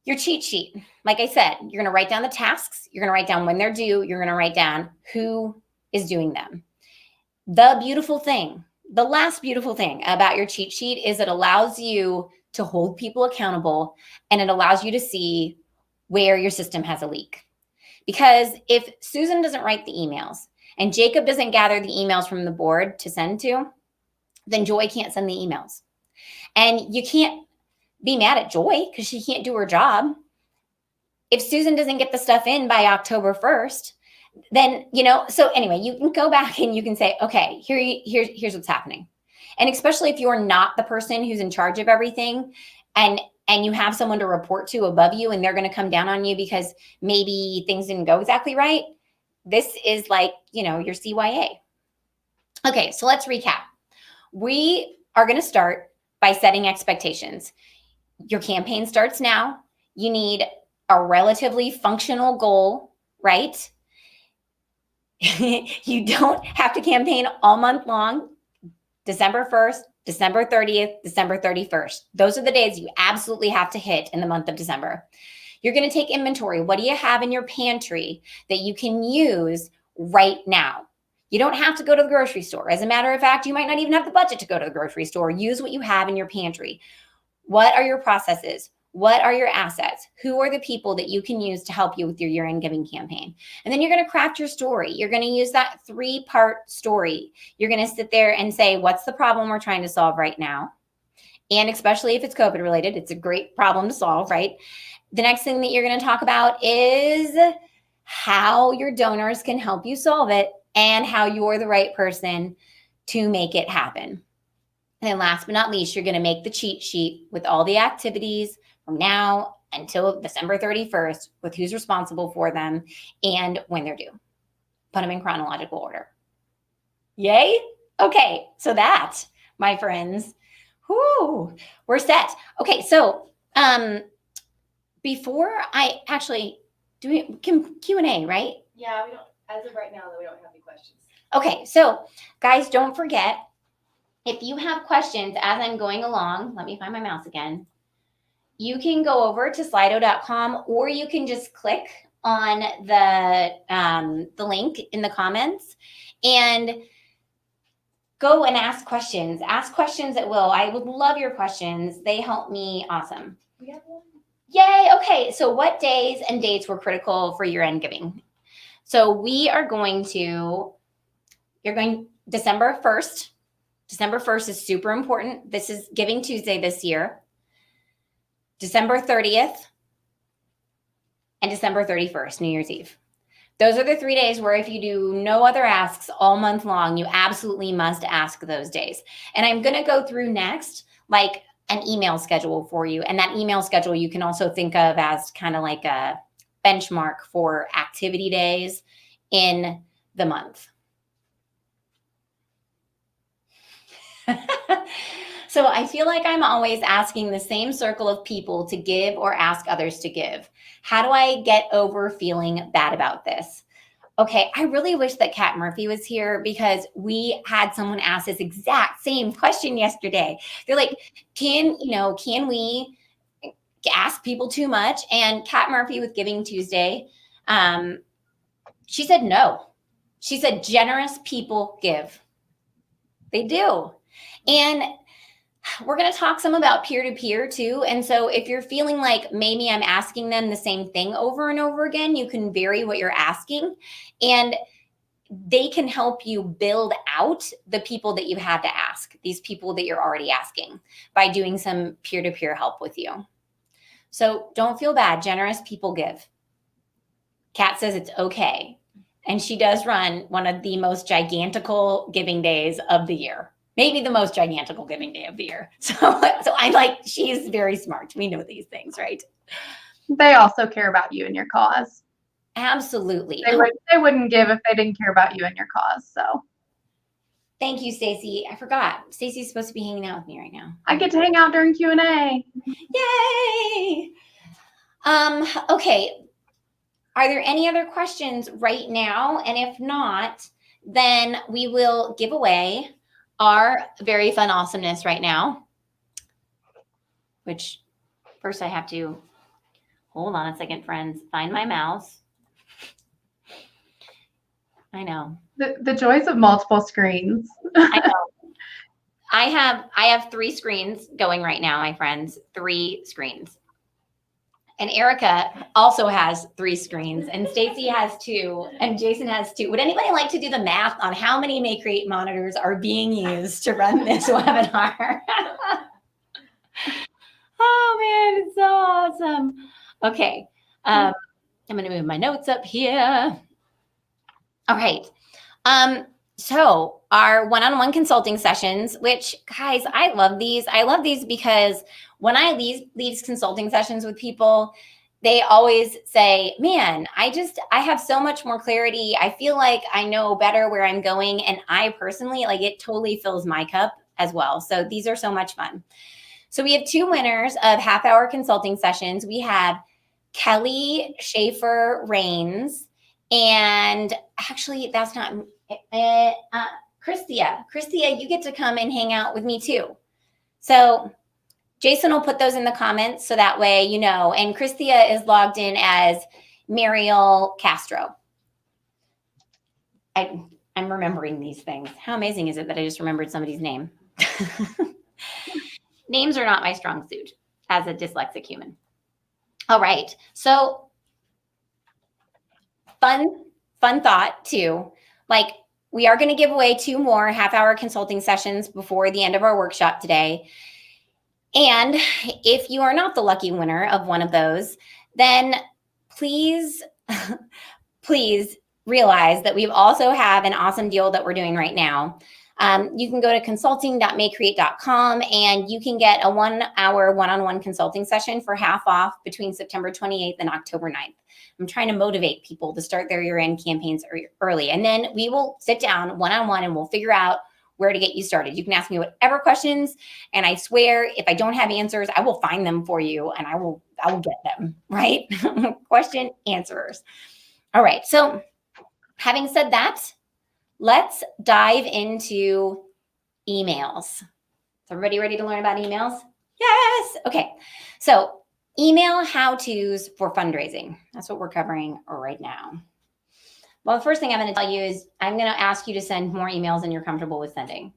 your cheat sheet, like I said, you're going to write down the tasks. You're going to write down when they're due. You're going to write down who is doing them. The beautiful thing, the last beautiful thing about your cheat sheet is it allows you to hold people accountable, and it allows you to see where your system has a leak. Because if Susan doesn't write the emails and Jacob doesn't gather the emails from the board to send to, then Joy can't send the emails. And you can't be mad at Joy because she can't do her job. If Susan doesn't get the stuff in by October 1st, then, so anyway, you can go back and you can say, okay, here's what's happening. And especially if you're not the person who's in charge of everything and you have someone to report to above you and they're going to come down on you because maybe things didn't go exactly right. This is like, your CYA. Okay, so let's recap. We are going to start by setting expectations. Your campaign starts now. You need a relatively functional goal, right? You don't have to campaign all month long. December 1st, December 30th, December 31st. Those are the days you absolutely have to hit in the month of December. You're going to take inventory. What do you have in your pantry that you can use right now? You don't have to go to the grocery store. As a matter of fact, you might not even have the budget to go to the grocery store. Use what you have in your pantry. What are your processes? What are your assets? Who are the people that you can use to help you with your year-end giving campaign? And then you're going to craft your story. You're going to use that 3-part story. You're going to sit there and say, what's the problem we're trying to solve right now? And especially if it's COVID related, it's a great problem to solve, right? The next thing that you're going to talk about is how your donors can help you solve it and how you're the right person to make it happen. And then last but not least, you're going to make the cheat sheet with all the activities from now until December 31st with who's responsible for them and when they're due. Put them in chronological order. Yay? Okay, so that, my friends, we're set. Okay, so before I actually do Q&A, right? Yeah, we don't, as of right now, we don't have any questions. Okay, so guys, don't forget, if you have questions as I'm going along, let me find my mouse again. You can go over to slido.com or you can just click on the link in the comments and go and ask questions. Ask questions at will. I would love your questions. They help me. Awesome. We have one. Yay. Okay. So what days and dates were critical for year-end giving? So we are going to, you're going December 1st. December 1st is super important. This is Giving Tuesday this year. December 30th and December 31st, New Year's Eve. Those are the 3 days where if you do no other asks all month long, you absolutely must ask those days. And I'm going to go through next, like an email schedule for you. And that email schedule you can also think of as kind of like a benchmark for activity days in the month. So I feel like I'm always asking the same circle of people to give or ask others to give. How do I get over feeling bad about this? Okay, I really wish that Kat Murphy was here because we had someone ask this exact same question yesterday. They're like, can we ask people too much? And Kat Murphy with Giving Tuesday, she said no. She said generous people give. They do. And we're going to talk some about peer-to-peer too. And so if you're feeling like maybe I'm asking them the same thing over and over again, you can vary what you're asking and they can help you build out the people that you have to ask, these people that you're already asking by doing some peer-to-peer help with you. So don't feel bad. Generous people give. Kat says it's okay. And she does run one of the most gigantical giving days of the year. Maybe the most gigantical giving day of the year. So I'm like, she's very smart. We know these things, right? They also care about you and your cause. Absolutely. They wouldn't give if they didn't care about you and your cause. So thank you, Stacy. I forgot. Stacy's supposed to be hanging out with me right now. I get to hang out during Q&A. Yay! Okay. Are there any other questions right now? And if not, then we will give away our very fun awesomeness right now, which first I have to, hold on a second, friends, find my mouse. I know. The joys of multiple screens. I know. I have 3 screens going right now, my friends, 3 screens. And Erica also has 3 screens, and Stacy has 2, and Jason has 2. Would anybody like to do the math on how many Make Create monitors are being used to run this webinar? Oh man, it's so awesome. Okay, I'm gonna move my notes up here. All right. So our one-on-one consulting sessions, which guys, I love these. I love these because when I leave these consulting sessions with people, they always say, man, I have so much more clarity. I feel like I know better where I'm going. And I personally, like, it totally fills my cup as well. So these are so much fun. So we have 2 winners of half-hour consulting sessions. We have Kelly Schaefer Rains, and actually that's not Christia. Christia, you get to come and hang out with me too. So Jason will put those in the comments so that way you know. And Christia is logged in as Mariel Castro. I'm remembering these things. How amazing is it that I just remembered somebody's name? Names are not my strong suit as a dyslexic human. All right. So fun thought too. Like, we are going to give away 2 more half-hour consulting sessions before the end of our workshop today. And if you are not the lucky winner of one of those, then please, please realize that we also have an awesome deal that we're doing right now. You can go to consulting.maycreate.com and you can get a 1 hour one-on-one consulting session for half off between September 28th and October 9th. I'm trying to motivate people to start their year-end campaigns early. And then we will sit down one-on-one and we'll figure out where to get you started. You can ask me whatever questions, and I swear if I don't have answers, I will find them for you and I will get them, right? Question answers. All right. So having said that, let's dive into emails. Is everybody ready to learn about emails? Yes. Okay. So email how-tos for fundraising. That's what we're covering right now. Well, the first thing I'm going to tell you is I'm going to ask you to send more emails than you're comfortable with sending.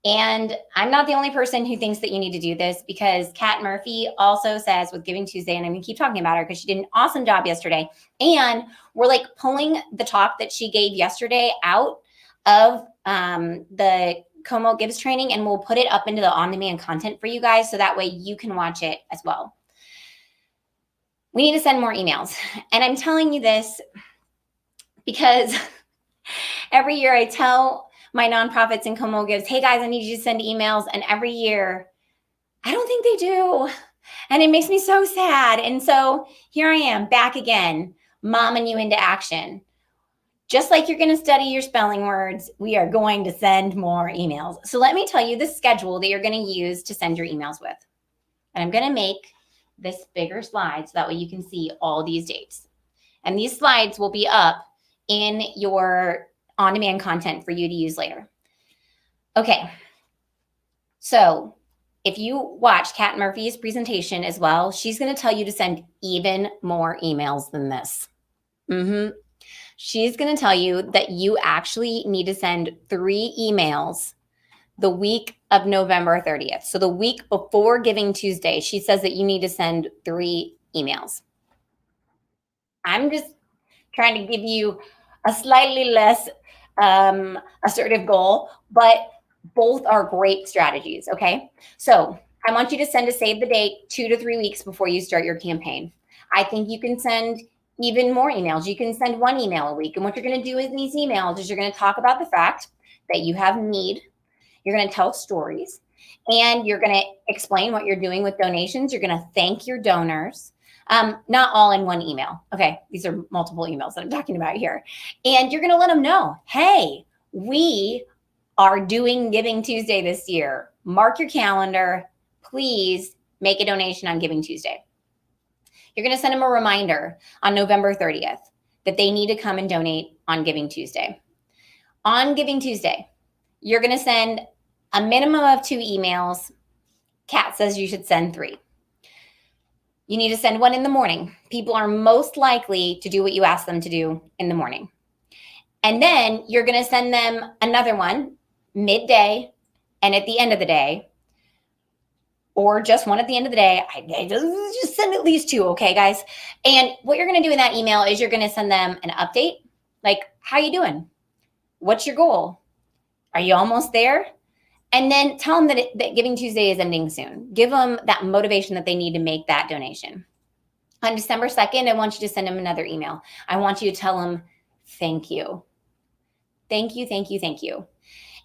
And I'm not the only person who thinks that you need to do this, because Kat Murphy also says with Giving Tuesday, and I'm going to keep talking about her because she did an awesome job yesterday. And we're like pulling the talk that she gave yesterday out of the Como Gives training, and we'll put it up into the on-demand content for you guys so that way you can watch it as well. We need to send more emails. And I'm telling you this because every year I tell my nonprofits in Como Gives, hey guys, I need you to send emails. And every year, I don't think they do. And it makes me so sad. And so here I am back again, momming you into action. Just like you're going to study your spelling words, we are going to send more emails. So let me tell you the schedule that you're going to use to send your emails with. And I'm going to make this bigger slide so that way you can see all these dates. And these slides will be up in your on-demand content for you to use later. Okay. So if you watch Kat Murphy's presentation as well, she's going to tell you to send even more emails than this. She's going to tell you that you actually need to send 3 emails the week of November 30th. So the week before Giving Tuesday, she says that you need to send 3 emails. I'm just trying to give you a slightly less assertive goal, but both are great strategies, okay? So I want you to send a save the date 2 to 3 weeks before you start your campaign. I think you can send even more emails. You can send 1 email a week. And what you're going to do in these emails is you're going to talk about the fact that you have need. You're going to tell stories, and you're going to explain what you're doing with donations. You're going to thank your donors. Not all in 1 email. Okay. These are multiple emails that I'm talking about here. And you're going to let them know, hey, we are doing Giving Tuesday this year. Mark your calendar. Please make a donation on Giving Tuesday. You're going to send them a reminder on November 30th that they need to come and donate on Giving Tuesday. On Giving Tuesday, you're going to send a minimum of 2 emails. Kat says you should send 3. You need to send 1 in the morning. People are most likely to do what you ask them to do in the morning. And then you're going to send them another one midday and at the end of the day, or just 1 at the end of the day. I just send at least 2, okay, guys? And what you're going to do in that email is you're going to send them an update, like, how you doing? What's your goal? Are you almost there? And then tell them that Giving Tuesday is ending soon. Give them that motivation that they need to make that donation. On December 2nd, I want you to send them another email. I want you to tell them, thank you. Thank you, thank you, thank you.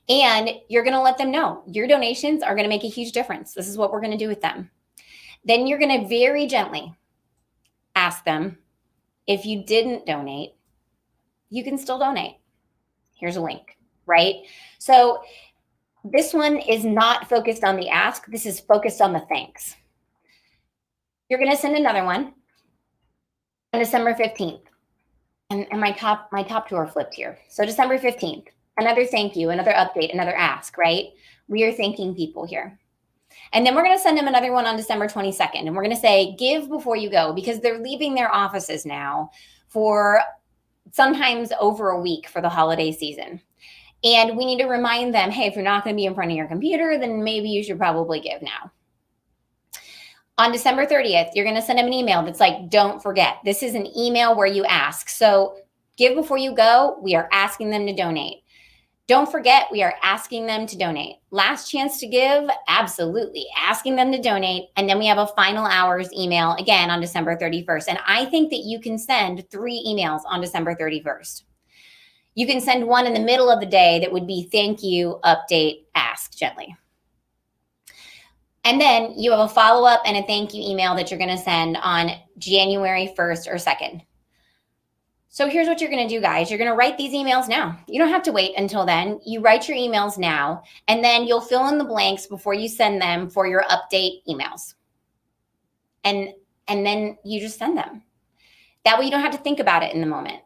And you're going to let them know your donations are going to make a huge difference. This is what we're going to do with them. Then you're going to very gently ask them, if you didn't donate, you can still donate. Here's a link, right? So this one is not focused on the ask. This is focused on the thanks. You're going to send another one on December 15th. And my top 2 are flipped here. So December 15th, another thank you, another update, another ask, right? We are thanking people here. And then we're going to send them another one on December 22nd. And we're going to say, give before you go, because they're leaving their offices now for sometimes over a week for the holiday season. And we need to remind them, hey, if you're not going to be in front of your computer, then maybe you should probably give now. On December 30th, you're going to send them an email that's like, don't forget. This is an email where you ask. So give before you go. We are asking them to donate. Don't forget, we are asking them to donate. Last chance to give, absolutely. Asking them to donate. And then we have a final hours email again on December 31st. And I think that you can send 3 emails on December 31st. You can send one in the middle of the day that would be thank you, update, ask gently. And then you have a follow-up and a thank you email that you're going to send on January 1st or 2nd. So here's what you're going to do, guys. You're going to write these emails now. You don't have to wait until then. You write your emails now, and then you'll fill in the blanks before you send them for your update emails. And then you just send them. That way you don't have to think about it in the moment.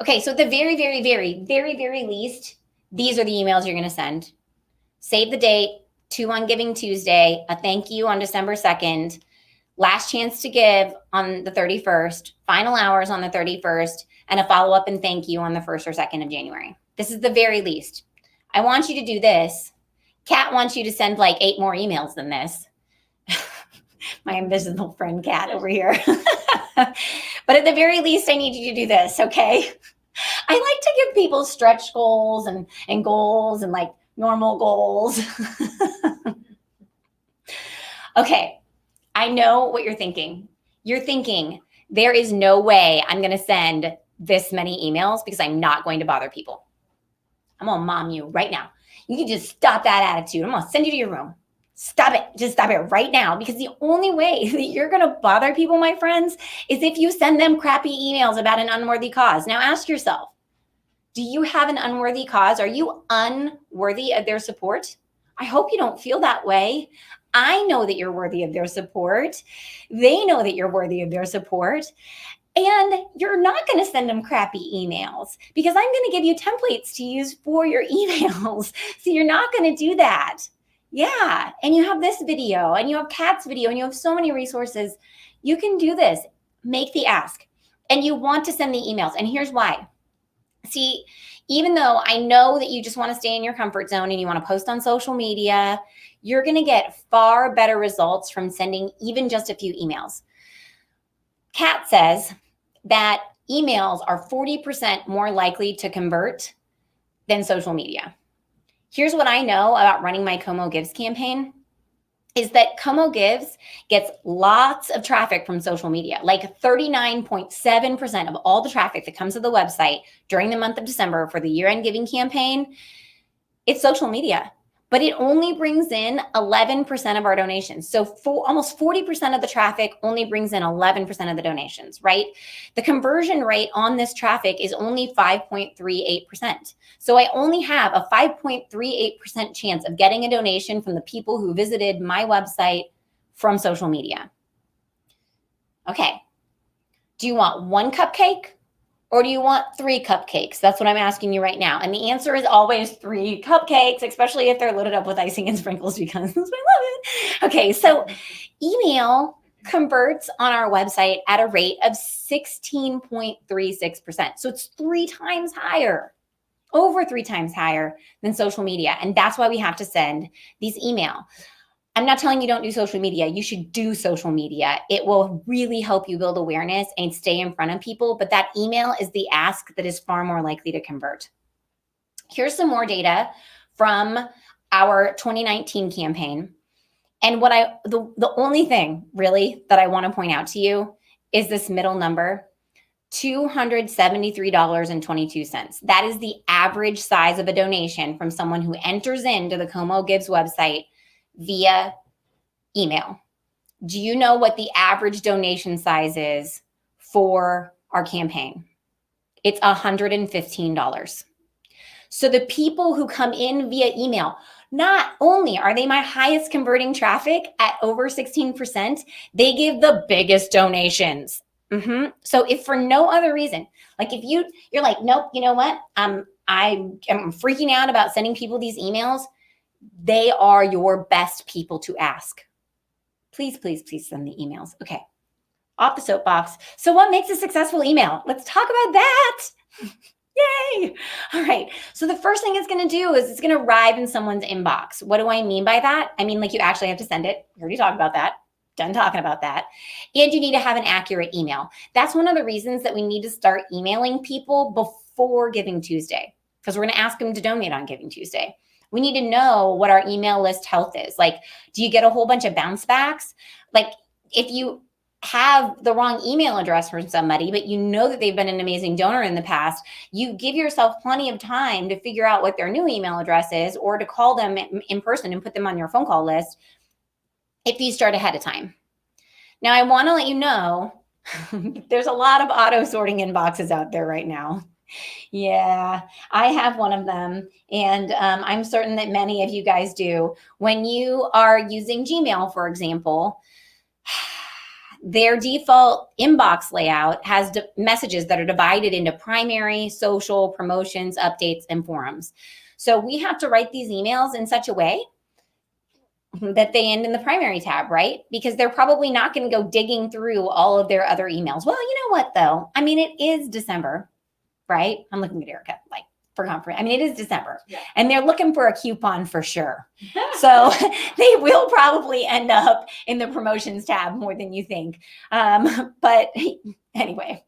Okay, so at the very, very, very, very, very least, these are the emails you're going to send. Save the date, 2 on Giving Tuesday, a thank you on December 2nd, last chance to give on the 31st, final hours on the 31st, and a follow-up and thank you on the 1st or 2nd of January. This is the very least. I want you to do this. Kat wants you to send like 8 more emails than this. My invisible friend Kat over here. But at the very least, I need you to do this, okay? I like to give people stretch goals and goals and like normal goals. Okay, I know what you're thinking. You're thinking, there is no way I'm going to send this many emails because I'm not going to bother people. I'm going to mom you right now. You can just stop that attitude. I'm going to send you to your room. Stop it. Just stop it right now, because the only way that you're going to bother people, my friends, is if you send them crappy emails about an unworthy cause. Now ask yourself, do you have an unworthy cause? Are you unworthy of their support? I hope you don't feel that way. I know that you're worthy of their support. They know that you're worthy of their support. And you're not going to send them crappy emails, because I'm going to give you templates to use for your emails. So you're not going to do that. Yeah. And you have this video, and you have Kat's video, and you have so many resources. You can do this. Make the ask. And you want to send the emails. And here's why. See, even though I know that you just want to stay in your comfort zone and you want to post on social media, you're going to get far better results from sending even just a few emails. Kat says that emails are 40% more likely to convert than social media. Here's what I know about running my Como Gives campaign is that Como Gives gets lots of traffic from social media. Like 39.7% of all the traffic that comes to the website during the month of December for the year-end giving campaign, it's social media. But it only brings in 11% of our donations. So almost 40% of the traffic only brings in 11% of the donations, right? The conversion rate on this traffic is only 5.38%. So I only have a 5.38% chance of getting a donation from the people who visited my website from social media. Okay. Do you want 1 cupcake? Or do you want 3 cupcakes? That's what I'm asking you right now. And the answer is always 3 cupcakes, especially if they're loaded up with icing and sprinkles, because I love it. Okay, so email converts on our website at a rate of 16.36%. So it's 3 times higher, over 3 times higher than social media. And that's why we have to send these email. I'm not telling you don't do social media. You should do social media. It will really help you build awareness and stay in front of people. But that email is the ask that is far more likely to convert. Here's some more data from our 2019 campaign. And what the only thing really that I want to point out to you is this middle number, $273.22. That is the average size of a donation from someone who enters into the Como Gives website via email. Do you know what the average donation size is for our campaign? It's $115. So the people who come in via email, not only are they my highest converting traffic at over 16%, they give the biggest donations. So if for no other reason, like if you're like, nope, you know what? I am freaking out about sending people these emails. They are your best people to ask. Please, please, please send the emails. Okay. Off the soapbox. So what makes a successful email? Let's talk about that. Yay. All right. So the first thing it's going to do is it's going to arrive in someone's inbox. What do I mean by that? I mean, like you actually have to send it. We already talked about that. Done talking about that. And you need to have an accurate email. That's one of the reasons that we need to start emailing people before Giving Tuesday. because we're going to ask them to donate on Giving Tuesday. We need to know what our email list health is. Like, do you get a whole bunch of bounce backs? Like, if you have the wrong email address from somebody, but you know that they've been an amazing donor in the past, you give yourself plenty of time to figure out what their new email address is, or to call them in person and put them on your phone call list if you start ahead of time. Now, I want to let you know there's a lot of auto sorting inboxes out there right now. Yeah, I have one of them, and I'm certain that many of you guys do. When you are using Gmail, for example, their default inbox layout has messages that are divided into primary, social, promotions, updates, and forums. So we have to write these emails in such a way that they end in the primary tab, right? Because they're probably not going to go digging through all of their other emails. Well, you know what, though? I mean, it is December, right? I'm looking at Erica, like, for conference. I mean, it is December, and they're looking for a coupon for sure. So they will probably end up in the promotions tab more than you think. But anyway,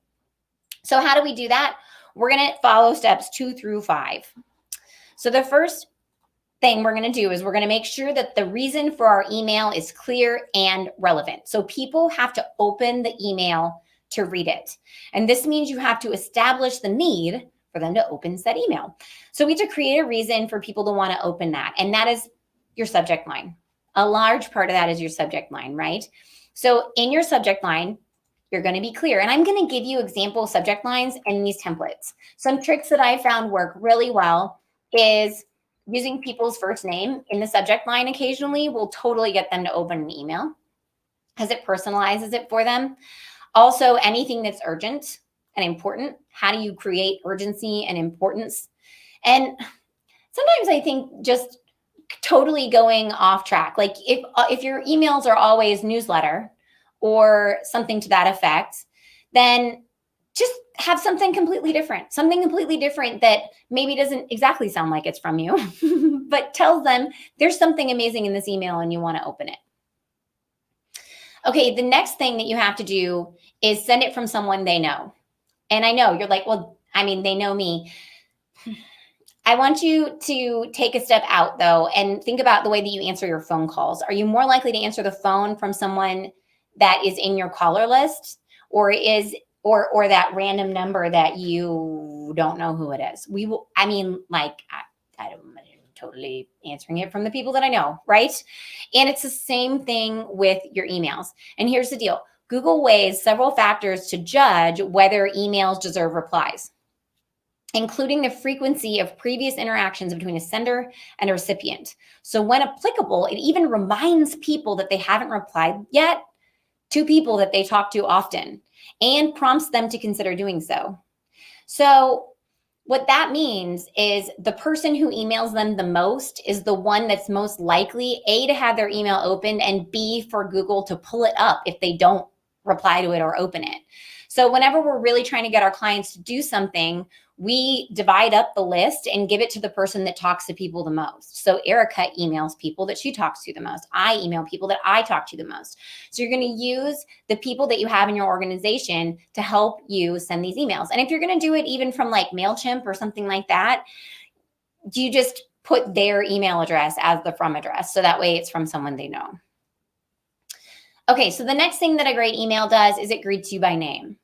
so how do we do that? We're going to follow steps 2 through 5. So the first thing we're going to do is we're going to make sure that the reason for our email is clear and relevant. So people have to open the email to read it. And this means you have to establish the need for them to open said email. So we have to create a reason for people to want to open that. And that is your subject line. A large part of that is your subject line, right? So in your subject line, you're going to be clear. And I'm going to give you example subject lines in these templates. Some tricks that I found work really well is using people's first name in the subject line occasionally will totally get them to open an email because it personalizes it for them. Also, anything that's urgent and important, how do you create urgency and importance? And sometimes I think just totally going off track, like if your emails are always newsletter or something to that effect, then just have something completely different that maybe doesn't exactly sound like it's from you, but tells them there's something amazing in this email and you want to open it. Okay, the next thing that you have to do is send it from someone they know. And I know you're like, well, I mean, they know me. I want you to take a step out, though, and think about the way that you answer your phone calls. Are you more likely to answer the phone from someone that is in your caller list, or that random number that you don't know who it is? I don't totally answering it from the people that I know, right? And it's the same thing with your emails. And here's the deal. Google weighs several factors to judge whether emails deserve replies, including the frequency of previous interactions between a sender and a recipient. So when applicable, it even reminds people that they haven't replied yet to people that they talk to often and prompts them to consider doing so. So what that means is the person who emails them the most is the one that's most likely, A, to have their email opened, and B, for Google to pull it up if they don't reply to it or open it. So whenever we're really trying to get our clients to do something, we divide up the list and give it to the person that talks to people the most. So Erica emails people that she talks to the most. I email people that I talk to the most. So you're going to use the people that you have in your organization to help you send these emails. And if you're going to do it even from like MailChimp or something like that, you just put their email address as the from address. So that way it's from someone they know. Okay, so the next thing that a great email does is it greets you by name.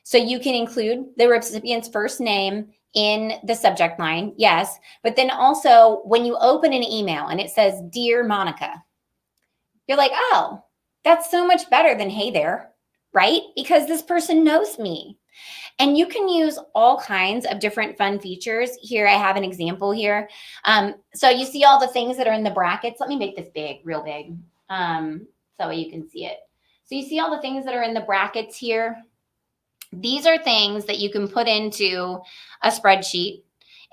So you can include the recipient's first name in the subject line, yes, but then also when you open an email and it says, Dear Monica, you're like, oh, that's so much better than hey there, right? Because this person knows me. And you can use all kinds of different fun features. Here, I have an example here. So you see all the things that are in the brackets. Let me make this big, real big, so that way you can see it. So you see all the things that are in the brackets here. These are things that you can put into a spreadsheet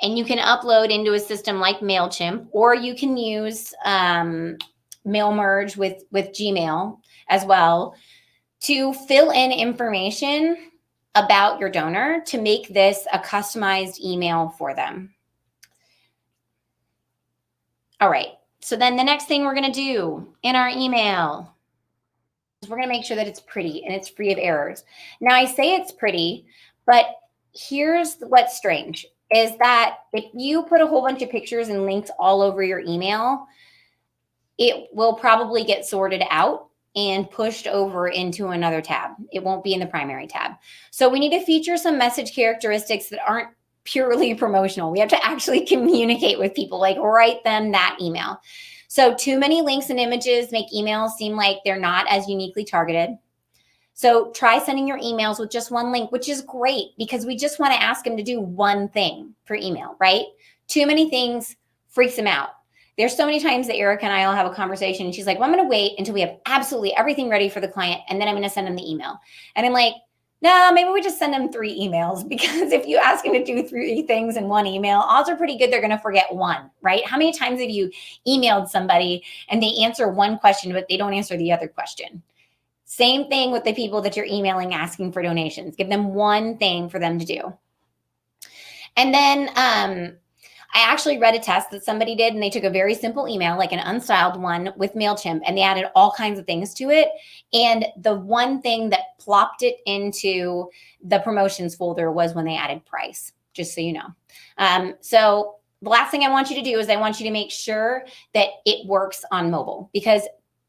and you can upload into a system like MailChimp, or you can use Mail Merge with Gmail as well to fill in information about your donor to make this a customized email for them. All right, so then the next thing we're going to do in our email, we're going to make sure that it's pretty and it's free of errors. Now, I say it's pretty, but here's what's strange. is that if you put a whole bunch of pictures and links all over your email, it will probably get sorted out and pushed over into another tab. It won't be in the primary tab. So we need to feature some message characteristics that aren't purely promotional. We have to actually communicate with people, like write them that email. So too many links and images make emails seem like they're not as uniquely targeted. So try sending your emails with just one link, which is great because we just want to ask them to do one thing for email, right? Too many things freaks them out. There's so many times that Erica and I will have a conversation and she's like, well, I'm going to wait until we have absolutely everything ready for the client and then I'm going to send them the email. And I'm like, no, maybe we just send them 3 emails because if you ask them to do 3 things in one email, odds are pretty good they're going to forget one, right? How many times have you emailed somebody and they answer one question, but they don't answer the other question? Same thing with the people that you're emailing asking for donations. Give them one thing for them to do. And then I actually read a test that somebody did, and they took a very simple email, like an unstyled one with MailChimp, and they added all kinds of things to it. And the one thing that plopped it into the promotions folder was when they added price, just so you know. So the last thing I want you to do is I want you to make sure that it works on mobile because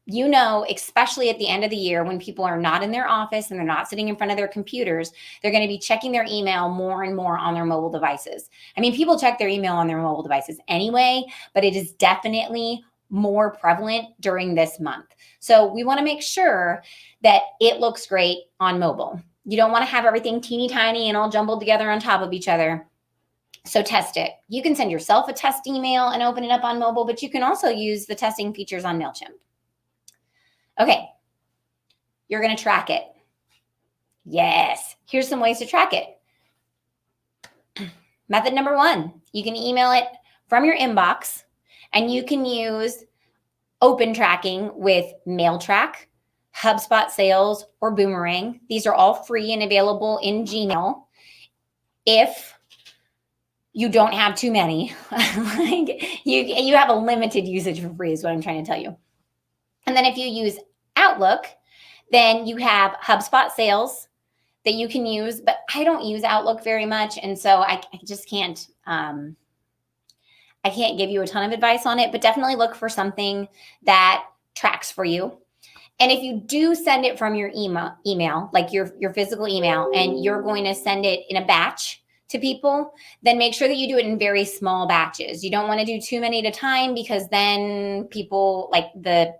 you know, especially at the end of the year when people are not in their office and they're not sitting in front of their computers, they're going to be checking their email more and more on their mobile devices. I mean, people check their email on their mobile devices anyway, but it is definitely more prevalent during this month. So we want to make sure that it looks great on mobile. You don't want to have everything teeny tiny and all jumbled together on top of each other. So test it. You can send yourself a test email and open it up on mobile, but you can also use the testing features on MailChimp. Okay, you're going to track it. Yes, here's some ways to track it. Method number 1, you can email it from your inbox and you can use open tracking with MailTrack, HubSpot Sales, or Boomerang. These are all free and available in Gmail. If you don't have too many, like you have a limited usage for free is what I'm trying to tell you. And then if you use Outlook, then you have HubSpot Sales that you can use, but I don't use Outlook very much. And so I just can't, I can't give you a ton of advice on it, but definitely look for something that tracks for you. And if you do send it from your email, like your physical email, and you're going to send it in a batch to people, then make sure that you do it in very small batches. You don't want to do too many at a time because then people like the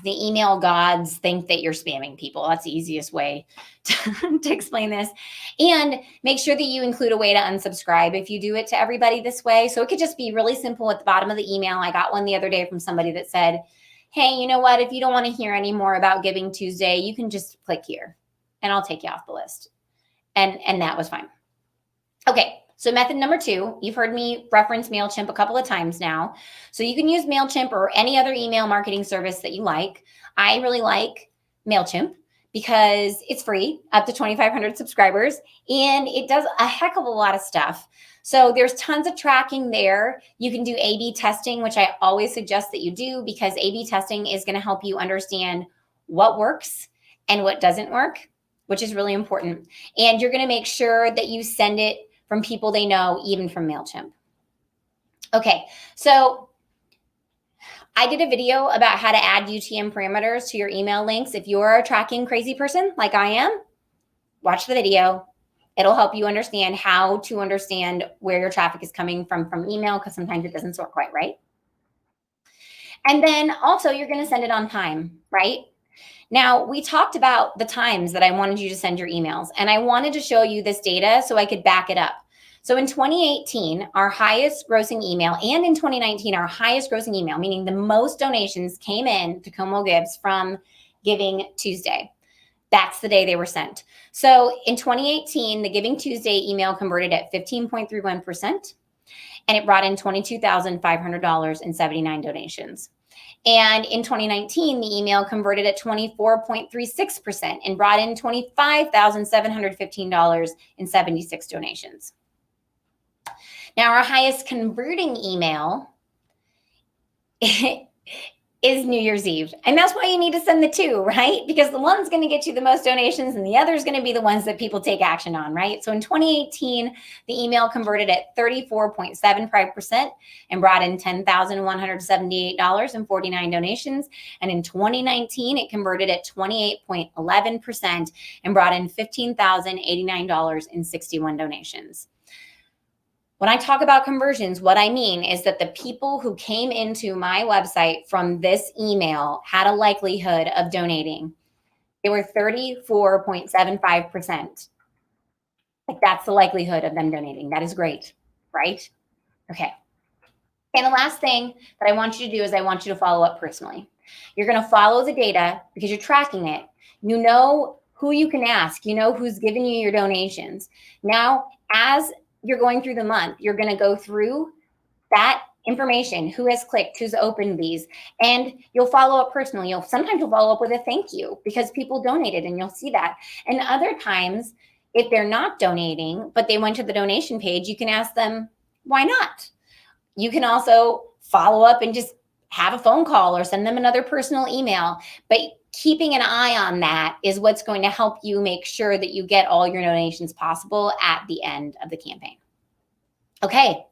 email gods think that you're spamming people. That's the easiest way to explain this. And make sure that you include a way to unsubscribe if you do it to everybody this way. So it could just be really simple at the bottom of the email. I got one the other day from somebody that said, hey, you know what? If you don't want to hear any more about Giving Tuesday, you can just click here and I'll take you off the list. And that was fine. Okay. So method number 2, you've heard me reference MailChimp a couple of times now. So you can use MailChimp or any other email marketing service that you like. I really like MailChimp because it's free, up to 2,500 subscribers, and it does a heck of a lot of stuff. So there's tons of tracking there. You can do A/B testing, which I always suggest that you do because A/B testing is going to help you understand what works and what doesn't work, which is really important. And you're going to make sure that you send it from people they know, even from MailChimp. Okay, so I did a video about how to add UTM parameters to your email links. If you're a tracking crazy person like I am, watch the video. It'll help you understand how to understand where your traffic is coming from email because sometimes it doesn't sort quite right. And then also you're going to send it on time, right? Now, we talked about the times that I wanted you to send your emails, and I wanted to show you this data so I could back it up. So in 2018, our highest grossing email, and in 2019, our highest grossing email, meaning the most donations came in to Como Gives from Giving Tuesday. That's the day they were sent. So in 2018, the Giving Tuesday email converted at 15.31%, and it brought in $22,500 in 79 donations. And in 2019, the email converted at 24.36% and brought in $25,715 in 76 donations. Now, our highest converting email is New Year's Eve. And that's why you need to send the two, right? Because the one's going to get you the most donations and the other is going to be the ones that people take action on, right? So in 2018, the email converted at 34.75% and brought in $10,178.49 donations. And in 2019, it converted at 28.11% and brought in $15,089.61 donations. When I talk about conversions, what I mean is that the people who came into my website from this email had a likelihood of donating. They were 34.75%. Like, that's the likelihood of them donating. That is great, right? Okay. And the last thing that I want you to do is I want you to follow up personally. You're going to follow the data because you're tracking it. You know who you can ask. You know who's giving you your donations. Now, as you're going through the month, you're going to go through that information, who has clicked, who's opened these, and you'll follow up personally. Sometimes you'll follow up with a thank you because people donated and you'll see that. And other times, if they're not donating, but they went to the donation page, you can ask them, why not? You can also follow up and just have a phone call or send them another personal email. But keeping an eye on that is what's going to help you make sure that you get all your donations possible at the end of the campaign. Okay,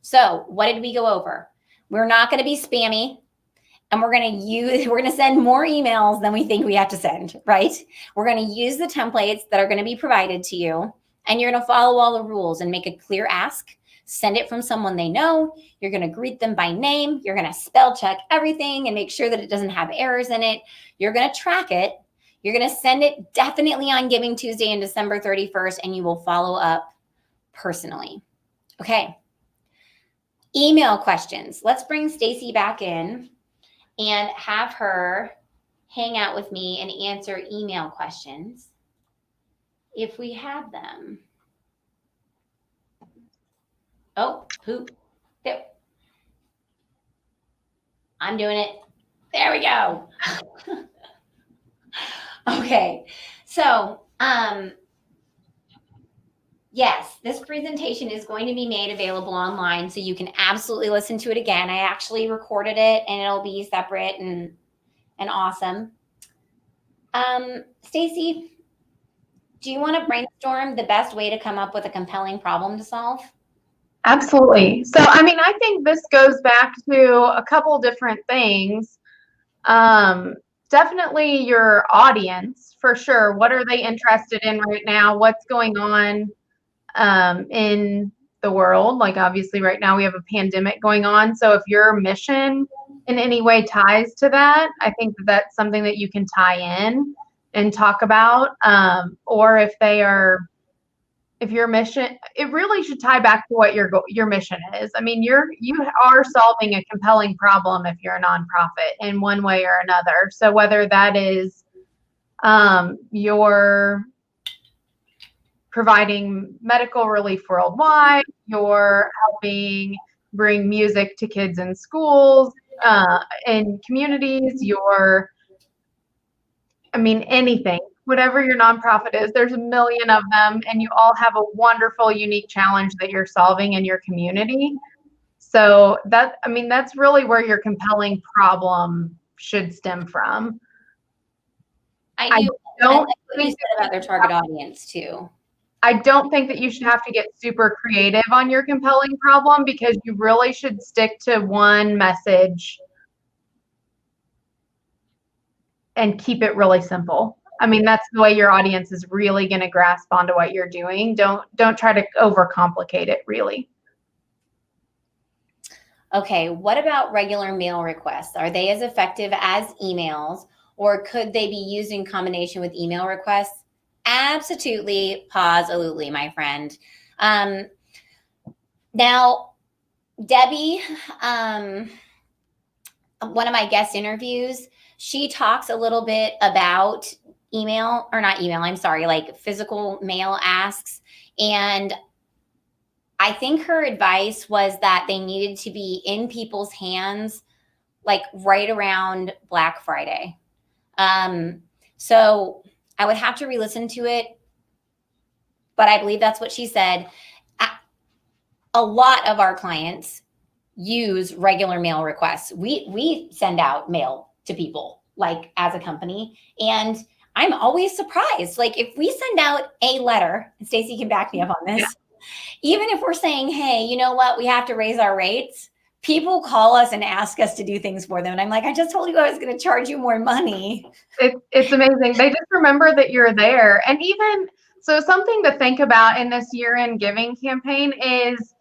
so what did we go over? We're not going to be spammy, and we're going to send more emails than we think we have to send, right? We're going to use the templates that are going to be provided to you, and you're going to follow all the rules and make a clear ask. Send it from someone they know. You're going to greet them by name. You're going to spell check everything and make sure that it doesn't have errors in it. You're going to track it. You're going to send it definitely on Giving Tuesday and December 31st, and you will follow up personally. Okay. Email questions. Let's bring Stacy back in and have her hang out with me and answer email questions if we have them. Oh, who? There. I'm doing it. There we go. Okay. So, yes, this presentation is going to be made available online, so you can absolutely listen to it again. I actually recorded it, and it'll be separate and awesome. Stacy, do you want to brainstorm the best way to come up with a compelling problem to solve? Absolutely. So, I mean, I think this goes back to a couple different things. Definitely your audience, for sure. What are they interested in right now? What's going on in the world? Like, obviously, right now we have a pandemic going on. So, if your mission in any way ties to that, I think that that's something that you can tie in and talk about. Or if they are, if your mission, it really should tie back to what your mission is. I mean, you are solving a compelling problem if you're a nonprofit in one way or another. So whether that is you're providing medical relief worldwide, you're helping bring music to kids in schools, in communities, anything. Whatever your nonprofit is, there's a million of them, and you all have a wonderful, unique challenge that you're solving in your community. So that's really where your compelling problem should stem from. I don't like what you said about their target audience too. I don't think that you should have to get super creative on your compelling problem, because you really should stick to one message and keep it really simple. I mean, that's the way your audience is really going to grasp onto what you're doing. Don't try to overcomplicate it, really. Okay, what about regular mail requests? Are they as effective as emails, or could they be used in combination with email requests? Absolutely, absolutely, my friend. Now, Debbie, one of my guest interviews, she talks a little bit about like physical mail asks. And I think her advice was that they needed to be in people's hands like right around Black Friday. So I would have to re-listen to it, but I believe that's what she said. A lot of our clients use regular mail requests. We send out mail to people like as a company, and I'm always surprised. Like if we send out a letter, and Stacy can back me up on this, Yeah. even if we're saying, hey, you know what, we have to raise our rates, people call us and ask us to do things for them. And I'm like, I just told you I was going to charge you more money. It's amazing. They just remember that you're there. And even so, something to think about in this year-end giving campaign is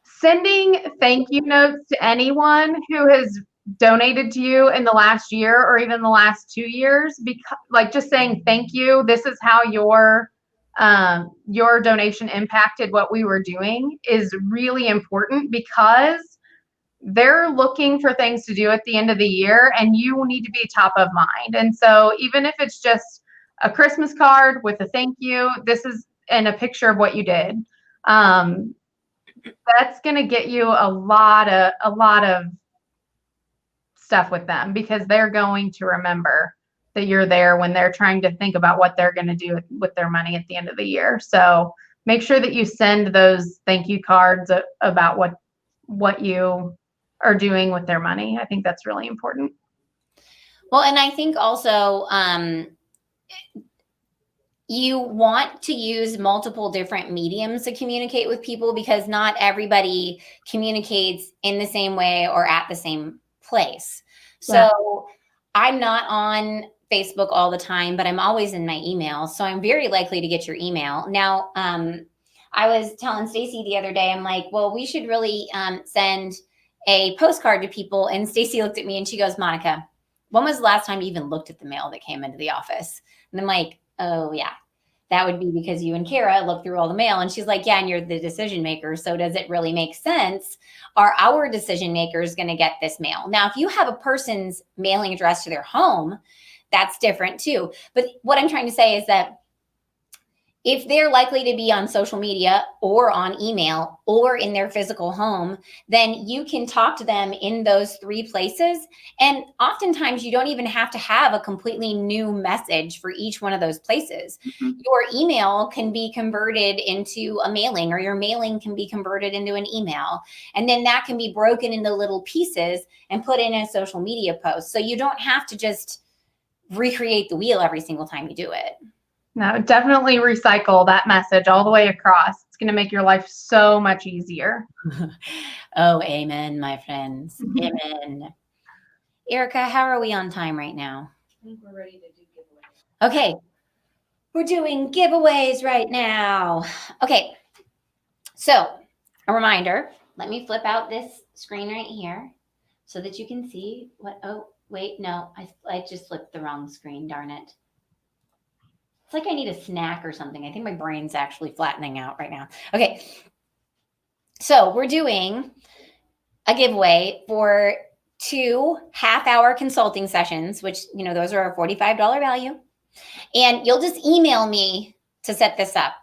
sending thank you notes to anyone who has donated to you in the last year or even the last 2 years, because like just saying thank you, this is how your donation impacted what we were doing, is really important, because they're looking for things to do at the end of the year and you need to be top of mind. And so even if it's just a Christmas card with a thank you, this is, and a picture of what you did, that's going to get you a lot of stuff with them, because they're going to remember that you're there when they're trying to think about what they're going to do with their money at the end of the year. So make sure that you send those thank you cards about what you are doing with their money. I think that's really important. Well, and I think also you want to use multiple different mediums to communicate with people, because not everybody communicates in the same way or at the same place. Yeah. So I'm not on Facebook all the time, but I'm always in my email. So I'm very likely to get your email. Now, I was telling Stacy the other day, I'm like, well, we should really send a postcard to people. And Stacy looked at me and she goes, Monica, when was the last time you even looked at the mail that came into the office? And I'm like, oh yeah, that would be because you and Kara look through all the mail. And she's like, yeah, and you're the decision maker. So does it really make sense? Are our decision makers going to get this mail? Now, if you have a person's mailing address to their home, that's different too. But what I'm trying to say is that if they're likely to be on social media or on email or in their physical home, then you can talk to them in those three places. And oftentimes you don't even have to have a completely new message for each one of those places. Mm-hmm. Your email can be converted into a mailing, or your mailing can be converted into an email. And then that can be broken into little pieces and put in a social media post. So you don't have to just recreate the wheel every single time you do it. No, definitely recycle that message all the way across. It's going to make your life so much easier. Oh, amen, my friends. Amen. Erica, how are we on time right now? I think we're ready to do giveaways. Okay. We're doing giveaways right now. Okay. So a reminder, let me flip out this screen right here so that you can see what, oh, wait, no, I just flipped the wrong screen, darn it. It's like I need a snack or something. I think my brain's actually flattening out right now. Okay. So we're doing a giveaway for 2 half-hour consulting sessions, which, you know, those are a $45 value. And you'll just email me to set this up.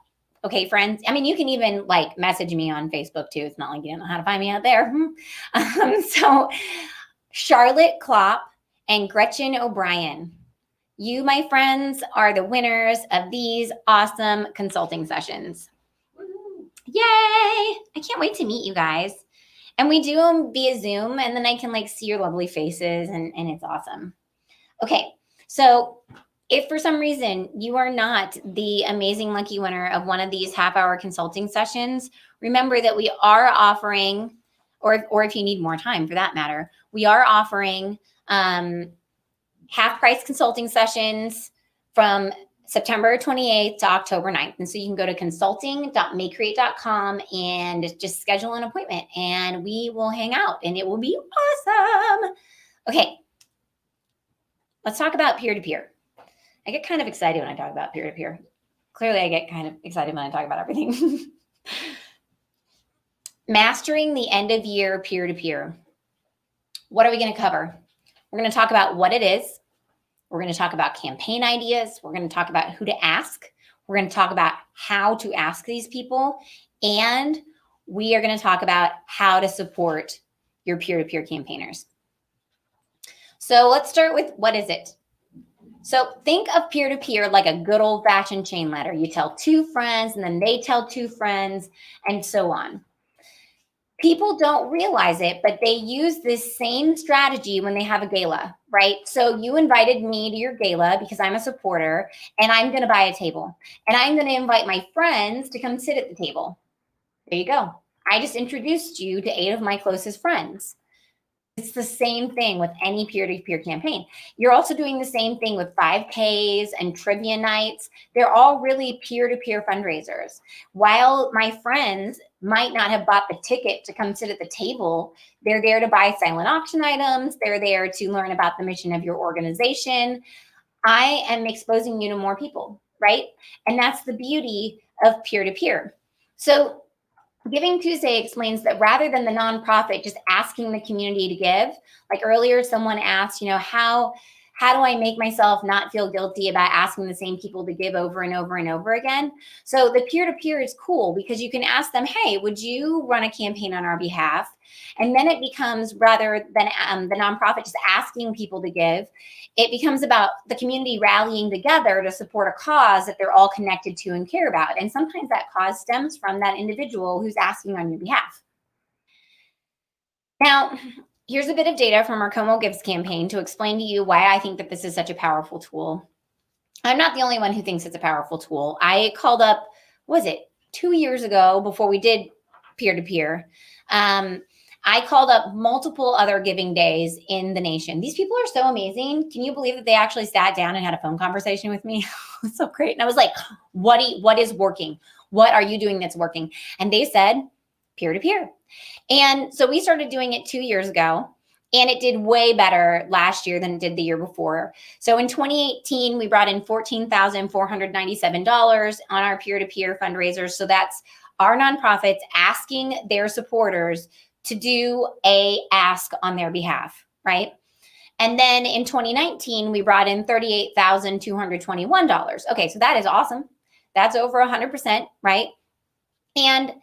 Okay, friends? I mean, you can even like message me on Facebook too. It's not like you don't know how to find me out there. So Charlotte Klopp and Gretchen O'Brien, you, my friends, are the winners of these awesome consulting sessions. Woo-hoo. Yay! I can't wait to meet you guys. And we do them via Zoom, and then I can like see your lovely faces, and it's awesome. Okay, so if for some reason you are not the amazing lucky winner of one of these half-hour consulting sessions, remember that we are offering, or if you need more time for that matter, we are offering half-price consulting sessions from September 28th to October 9th. And so you can go to consulting.makecreate.com and just schedule an appointment, and we will hang out, and it will be awesome. Okay, let's talk about peer-to-peer. I get kind of excited when I talk about peer-to-peer. Clearly, I get kind of excited when I talk about everything. Mastering the end-of-year peer-to-peer. What are we going to cover? We're going to talk about what it is. We're going to talk about campaign ideas. We're going to talk about who to ask. We're going to talk about how to ask these people. And we are going to talk about how to support your peer-to-peer campaigners. So let's start with, what is it? So think of peer-to-peer like a good old-fashioned chain letter. You tell 2 friends, and then they tell 2 friends, and so on. People don't realize it, but they use this same strategy when they have a gala, right? So you invited me to your gala because I'm a supporter and I'm going to buy a table and I'm going to invite my friends to come sit at the table. There you go. I just introduced you to 8 of my closest friends. It's the same thing with any peer-to-peer campaign. You're also doing the same thing with 5Ks and trivia nights. They're all really peer-to-peer fundraisers. While my friends might not have bought the ticket to come sit at the table, they're there to buy silent auction items. They're there to learn about the mission of your organization. I am exposing you to more people, right? And that's the beauty of peer-to-peer. So Giving Tuesday explains that rather than the nonprofit just asking the community to give, like earlier, someone asked, how do I make myself not feel guilty about asking the same people to give over and over and over again? So the peer-to-peer is cool because you can ask them, hey, would you run a campaign on our behalf? And then it becomes, rather than the nonprofit just asking people to give, it becomes about the community rallying together to support a cause that they're all connected to and care about. And sometimes that cause stems from that individual who's asking on your behalf. Now, here's a bit of data from our Como Gives campaign to explain to you why I think that this is such a powerful tool. I'm not the only one who thinks it's a powerful tool. I called up, 2 years ago before we did peer-to-peer. I called up multiple other giving days in the nation. These people are so amazing. Can you believe that they actually sat down and had a phone conversation with me? It's so great. And I was like, what is working? What are you doing that's working? And they said peer-to-peer. And so we started doing it 2 years ago, and it did way better last year than it did the year before. So in 2018, we brought in $14,497 on our peer-to-peer fundraisers. So that's our nonprofits asking their supporters to do a ask on their behalf, right? And then in 2019, we brought in $38,221. Okay, so that is awesome. That's over 100%, right? And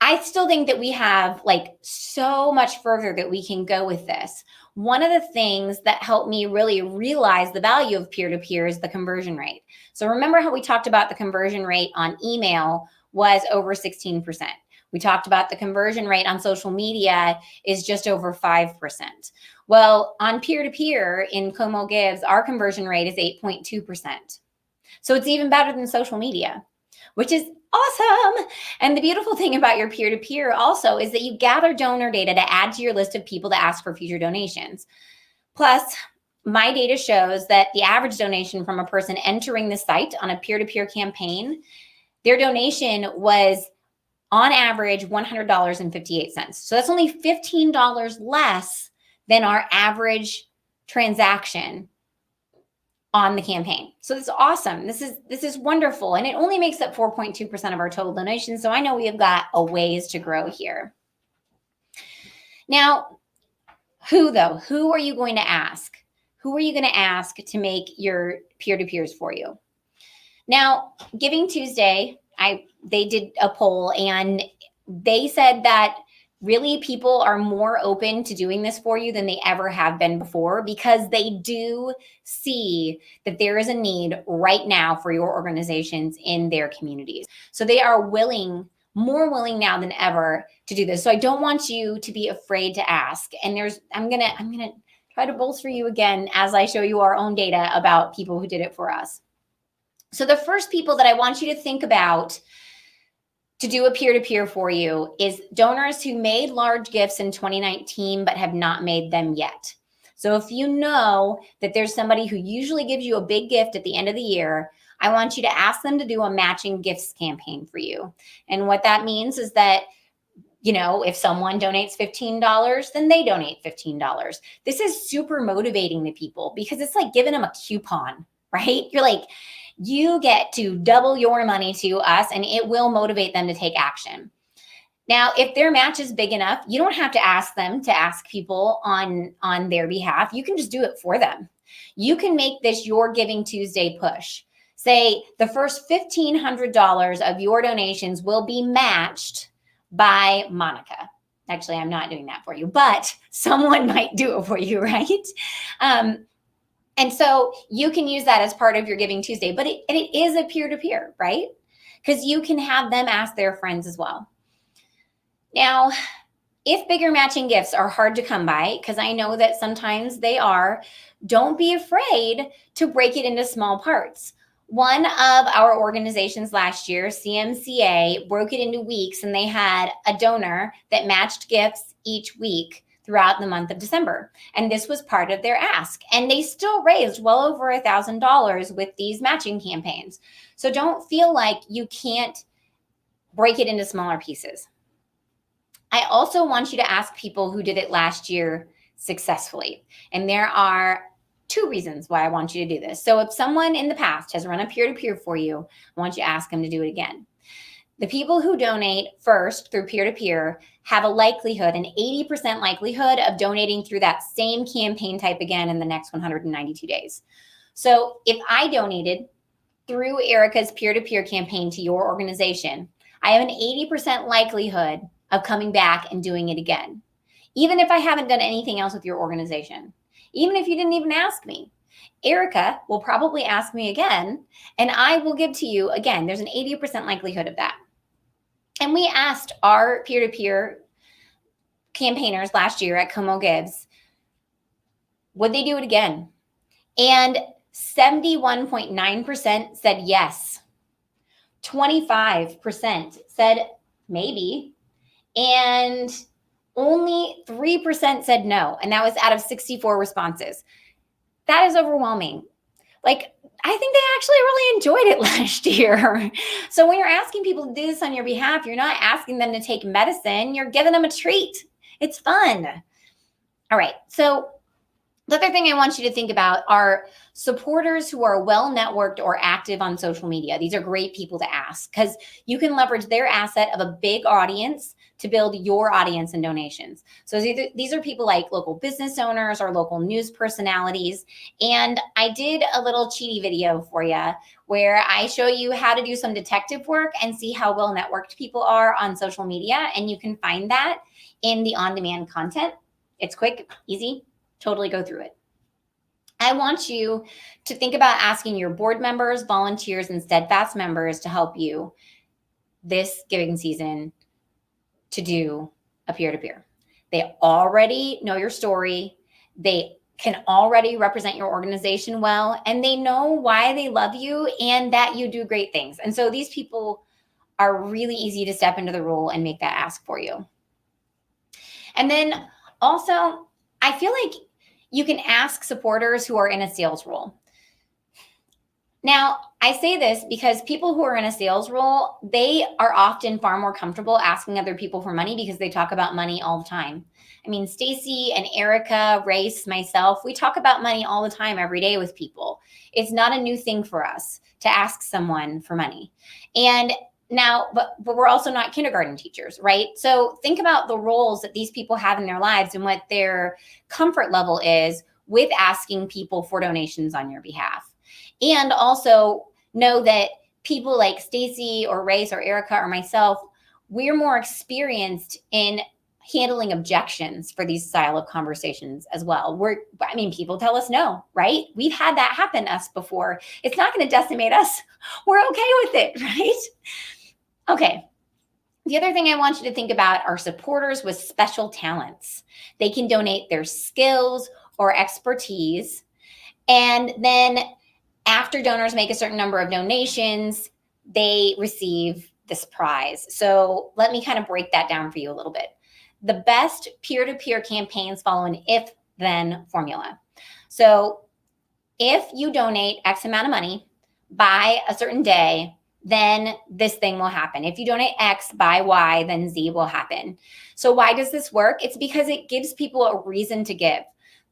I still think that we have so much further that we can go with this. One of the things that helped me really realize the value of peer-to-peer is the conversion rate. So remember how we talked about the conversion rate on email was over 16%. We talked about the conversion rate on social media is just over 5%. Well, on peer-to-peer in Como Gives, our conversion rate is 8.2%. So it's even better than social media, which is awesome. And the beautiful thing about your peer-to-peer also is that you gather donor data to add to your list of people to ask for future donations. Plus, my data shows that the average donation from a person entering the site on a peer-to-peer campaign, their donation was on average $100.58. So that's only $15 less than our average transaction on the campaign. So that's awesome. This is wonderful. And it only makes up 4.2% of our total donations. So I know we have got a ways to grow here. Now, who are you going to ask? Who are you going to ask to make your peer-to-peers for you? Now, Giving Tuesday, they did a poll and they said that really people are more open to doing this for you than they ever have been before because they do see that there is a need right now for your organizations in their communities. So they are more willing now than ever to do this. So I don't want you to be afraid to ask. And I'm going to try to bolster you again as I show you our own data about people who did it for us. So the first people that I want you to think about to do a peer-to-peer for you is donors who made large gifts in 2019 but have not made them yet. So if you know that there's somebody who usually gives you a big gift at the end of the year, I want you to ask them to do a matching gifts campaign for you. And what that means is that, if someone donates $15, then they donate $15. This is super motivating to people because it's like giving them a coupon, right? You're like, you get to double your money to us and it will motivate them to take action. Now, if their match is big enough, you don't have to ask them to ask people on their behalf. You can just do it for them. You can make this your Giving Tuesday push. Say the first $1,500 of your donations will be matched by Monica. Actually, I'm not doing that for you, but someone might do it for you, right? And so you can use that as part of your Giving Tuesday, but it is a peer-to-peer, right? Because you can have them ask their friends as well. Now, If bigger matching gifts are hard to come by, because I know that sometimes they are, don't be afraid to break it into small parts. One of our organizations last year, CMCA, broke it into weeks, and they had a donor that matched gifts each week throughout the month of December. And this was part of their ask. And they still raised well over $1,000 with these matching campaigns. So don't feel like you can't break it into smaller pieces. I also want you to ask people who did it last year successfully. And there are 2 reasons why I want you to do this. So if someone in the past has run a peer-to-peer for you, I want you to ask them to do it again. The people who donate first through peer-to-peer have a likelihood, an 80% likelihood of donating through that same campaign type again in the next 192 days. So if I donated through Erica's peer-to-peer campaign to your organization, I have an 80% likelihood of coming back and doing it again, even if I haven't done anything else with your organization, even if you didn't even ask me. Erica will probably ask me again, and I will give to you again. There's an 80% likelihood of that. And we asked our peer-to-peer campaigners last year at Como Gives, would they do it again? And 71.9% said yes. 25% said maybe. And only 3% said no. And that was out of 64 responses. That is overwhelming. Like, I think they actually really enjoyed it last year. So when you're asking people to do this on your behalf, you're not asking them to take medicine. You're giving them a treat. It's fun. All right. So the other thing I want you to think about are supporters who are well networked or active on social media. These are great people to ask because you can leverage their asset of a big audience to build your audience and donations. So these are people like local business owners or local news personalities. And I did a little cheaty video for you where I show you how to do some detective work and see how well networked people are on social media. And you can find that in the on-demand content. It's quick, easy. Totally go through it. I want you to think about asking your board members, volunteers, and steadfast members to help you this giving season to do a peer-to-peer. They already know your story. They can already represent your organization well, and they know why they love you and that you do great things. And so these people are really easy to step into the role and make that ask for you. And then also, I feel like you can ask supporters who are in a sales role. Now, I say this because people who are in a sales role, they are often far more comfortable asking other people for money because they talk about money all the time. I mean, Stacy and Erica, Race, myself, we talk about money all the time, every day with people. It's not a new thing for us to ask someone for money. And now, but we're also not kindergarten teachers, right? So think about the roles that these people have in their lives and what their comfort level is with asking people for donations on your behalf. And also know that people like Stacy or Race or Erica or myself, we're more experienced in handling objections for these style of conversations as well. People tell us no, right? We've had that happen to us before. It's not going to decimate us. We're okay with it, right? Okay. The other thing I want you to think about are supporters with special talents. They can donate their skills or expertise. And then after donors make a certain number of donations, they receive this prize. So let me kind of break that down for you a little bit. The best peer-to-peer campaigns follow an if-then formula. So if you donate X amount of money by a certain day, then this thing will happen. If you donate X by Y, then Z will happen. So why does this work? It's because it gives people a reason to give.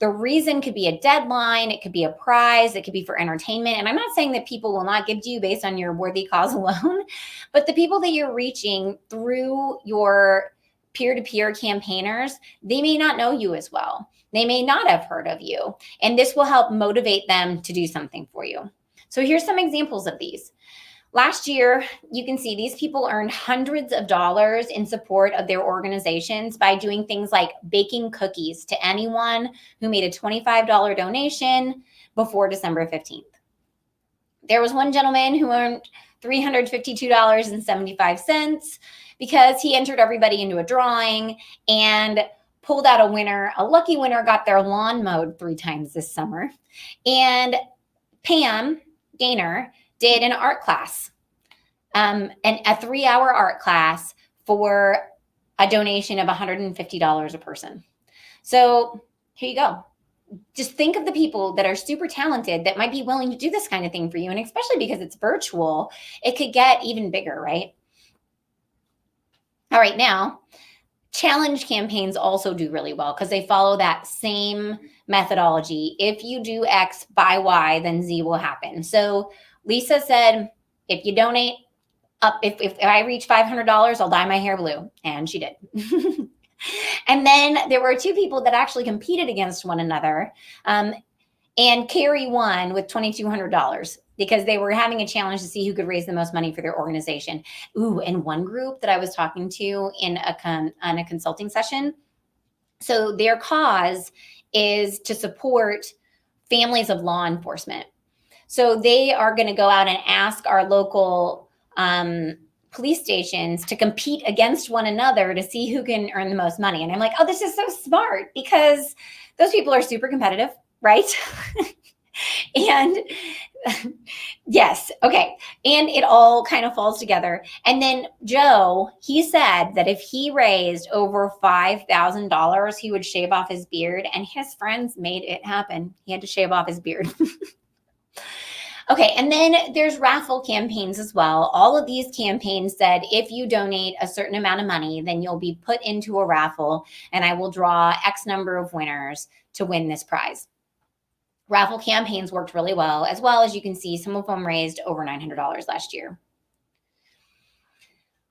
The reason could be a deadline, it could be a prize, it could be for entertainment. And I'm not saying that people will not give to you based on your worthy cause alone, but the people that you're reaching through your peer-to-peer campaigners, they may not know you as well. They may not have heard of you. And this will help motivate them to do something for you. So here's some examples of these. Last year, you can see these people earned hundreds of dollars in support of their organizations by doing things like baking cookies to anyone who made a $25 donation before December 15th. There was one gentleman who earned $352.75 because he entered everybody into a drawing and pulled out a winner. A lucky winner got their lawn mowed 3 times this summer. And Pam Gaynor did an art class, and a 3-hour art class for a donation of $150 a person. So here you go. Just think of the people that are super talented that might be willing to do this kind of thing for you. And especially because it's virtual, it could get even bigger, right? All right, now, challenge campaigns also do really well because they follow that same methodology. If you do X, buy Y, then Z will happen. So Lisa said, if you donate up, if I reach $500, I'll dye my hair blue. And she did. And then there were 2 people that actually competed against one another. And Carrie won with $2,200 because they were having a challenge to see who could raise the most money for their organization. Ooh, and one group that I was talking to on a consulting session. So their cause is to support families of law enforcement. So they are going to go out and ask our local police stations to compete against one another to see who can earn the most money. And I'm like, oh, this is so smart because those people are super competitive, right? And yes, okay. And it all kind of falls together. And then Joe, he said that if he raised over $5,000, he would shave off his beard, and his friends made it happen. He had to shave off his beard. Okay, and then there's raffle campaigns as well. All of these campaigns said if you donate a certain amount of money, then you'll be put into a raffle and I will draw X number of winners to win this prize. Raffle campaigns worked really well as you can see, some of them raised over $900 last year.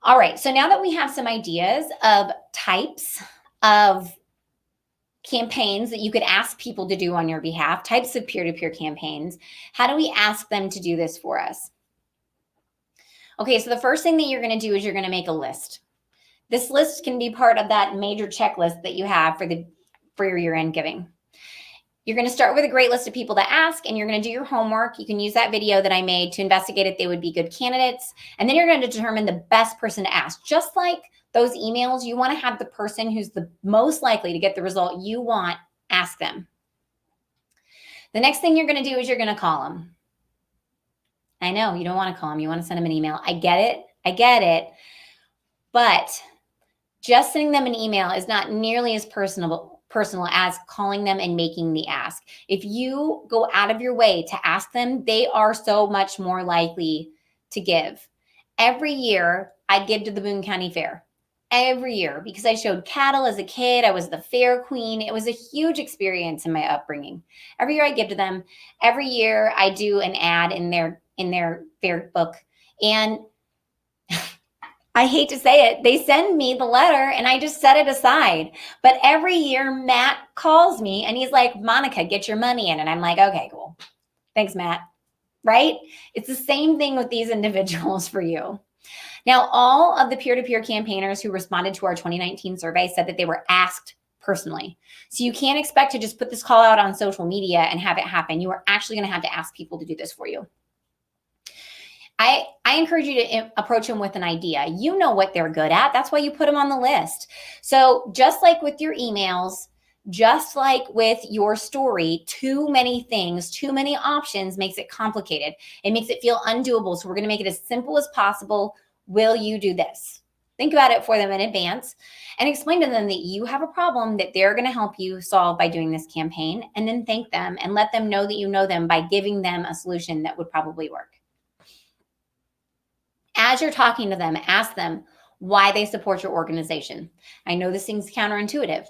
All right, so now that we have some ideas of types of campaigns that you could ask people to do on your behalf, types of peer-to-peer campaigns, how do we ask them to do this for us? Okay, so the first thing that you're going to do is you're going to make a list. This list can be part of that major checklist that you have for your year-end giving. You're going to start with a great list of people to ask, and you're going to do your homework. You can use that video that I made to investigate if they would be good candidates. And then you're going to determine the best person to ask. Just like those emails, you want to have the person who's the most likely to get the result you want, ask them. The next thing you're going to do is you're going to call them. I know you don't want to call them. You want to send them an email. I get it. But just sending them an email is not nearly as personal as calling them and making the ask. If you go out of your way to ask them, they are so much more likely to give. Every year, I give to the Boone County Fair. Every year, because I showed cattle as a kid. I was the fair queen. It was a huge experience in my upbringing. Every year I give to them. Every year I do an ad in their fair book. And I hate to say it, they send me the letter and I just set it aside. But every year Matt calls me and he's like, Monica, get your money in. And I'm like, okay, cool. Thanks, Matt. Right? It's the same thing with these individuals for you. Now, all of the peer-to-peer campaigners who responded to our 2019 survey said that they were asked personally. So you can't expect to just put this call out on social media and have it happen. You are actually going to have to ask people to do this for you. I encourage you to approach them with an idea. You know what they're good at. That's why you put them on the list. So just like with your emails, just like with your story, too many things, too many options makes it complicated. It makes it feel undoable. So we're going to make it as simple as possible. Will you do this? Think about it for them in advance and explain to them that you have a problem that they're going to help you solve by doing this campaign, and then thank them and let them know that you know them by giving them a solution that would probably work. As you're talking to them, ask them why they support your organization. I know this seems counterintuitive.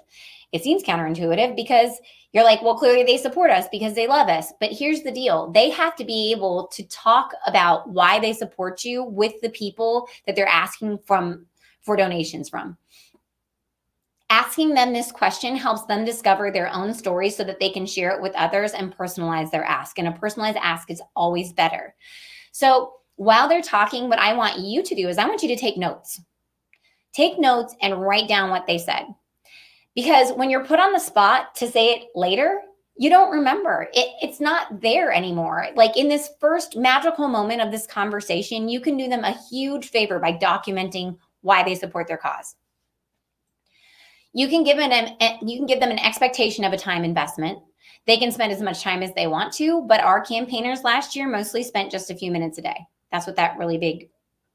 It seems counterintuitive because you're like, well, clearly they support us because they love us. But here's the deal. They have to be able to talk about why they support you with the people that they're asking for donations from. Asking them this question helps them discover their own story so that they can share it with others and personalize their ask. And a personalized ask is always better. So while they're talking, what I want you to do is I want you to take notes. Take notes and write down what they said. Because when you're put on the spot to say it later, You don't remember. It's not there anymore. Like in this first magical moment of this conversation, you can do them a huge favor by documenting why they support their cause. You can give them an expectation of a time investment. They can spend as much time as they want to, but our campaigners last year mostly spent just a few minutes a day. That's what that really big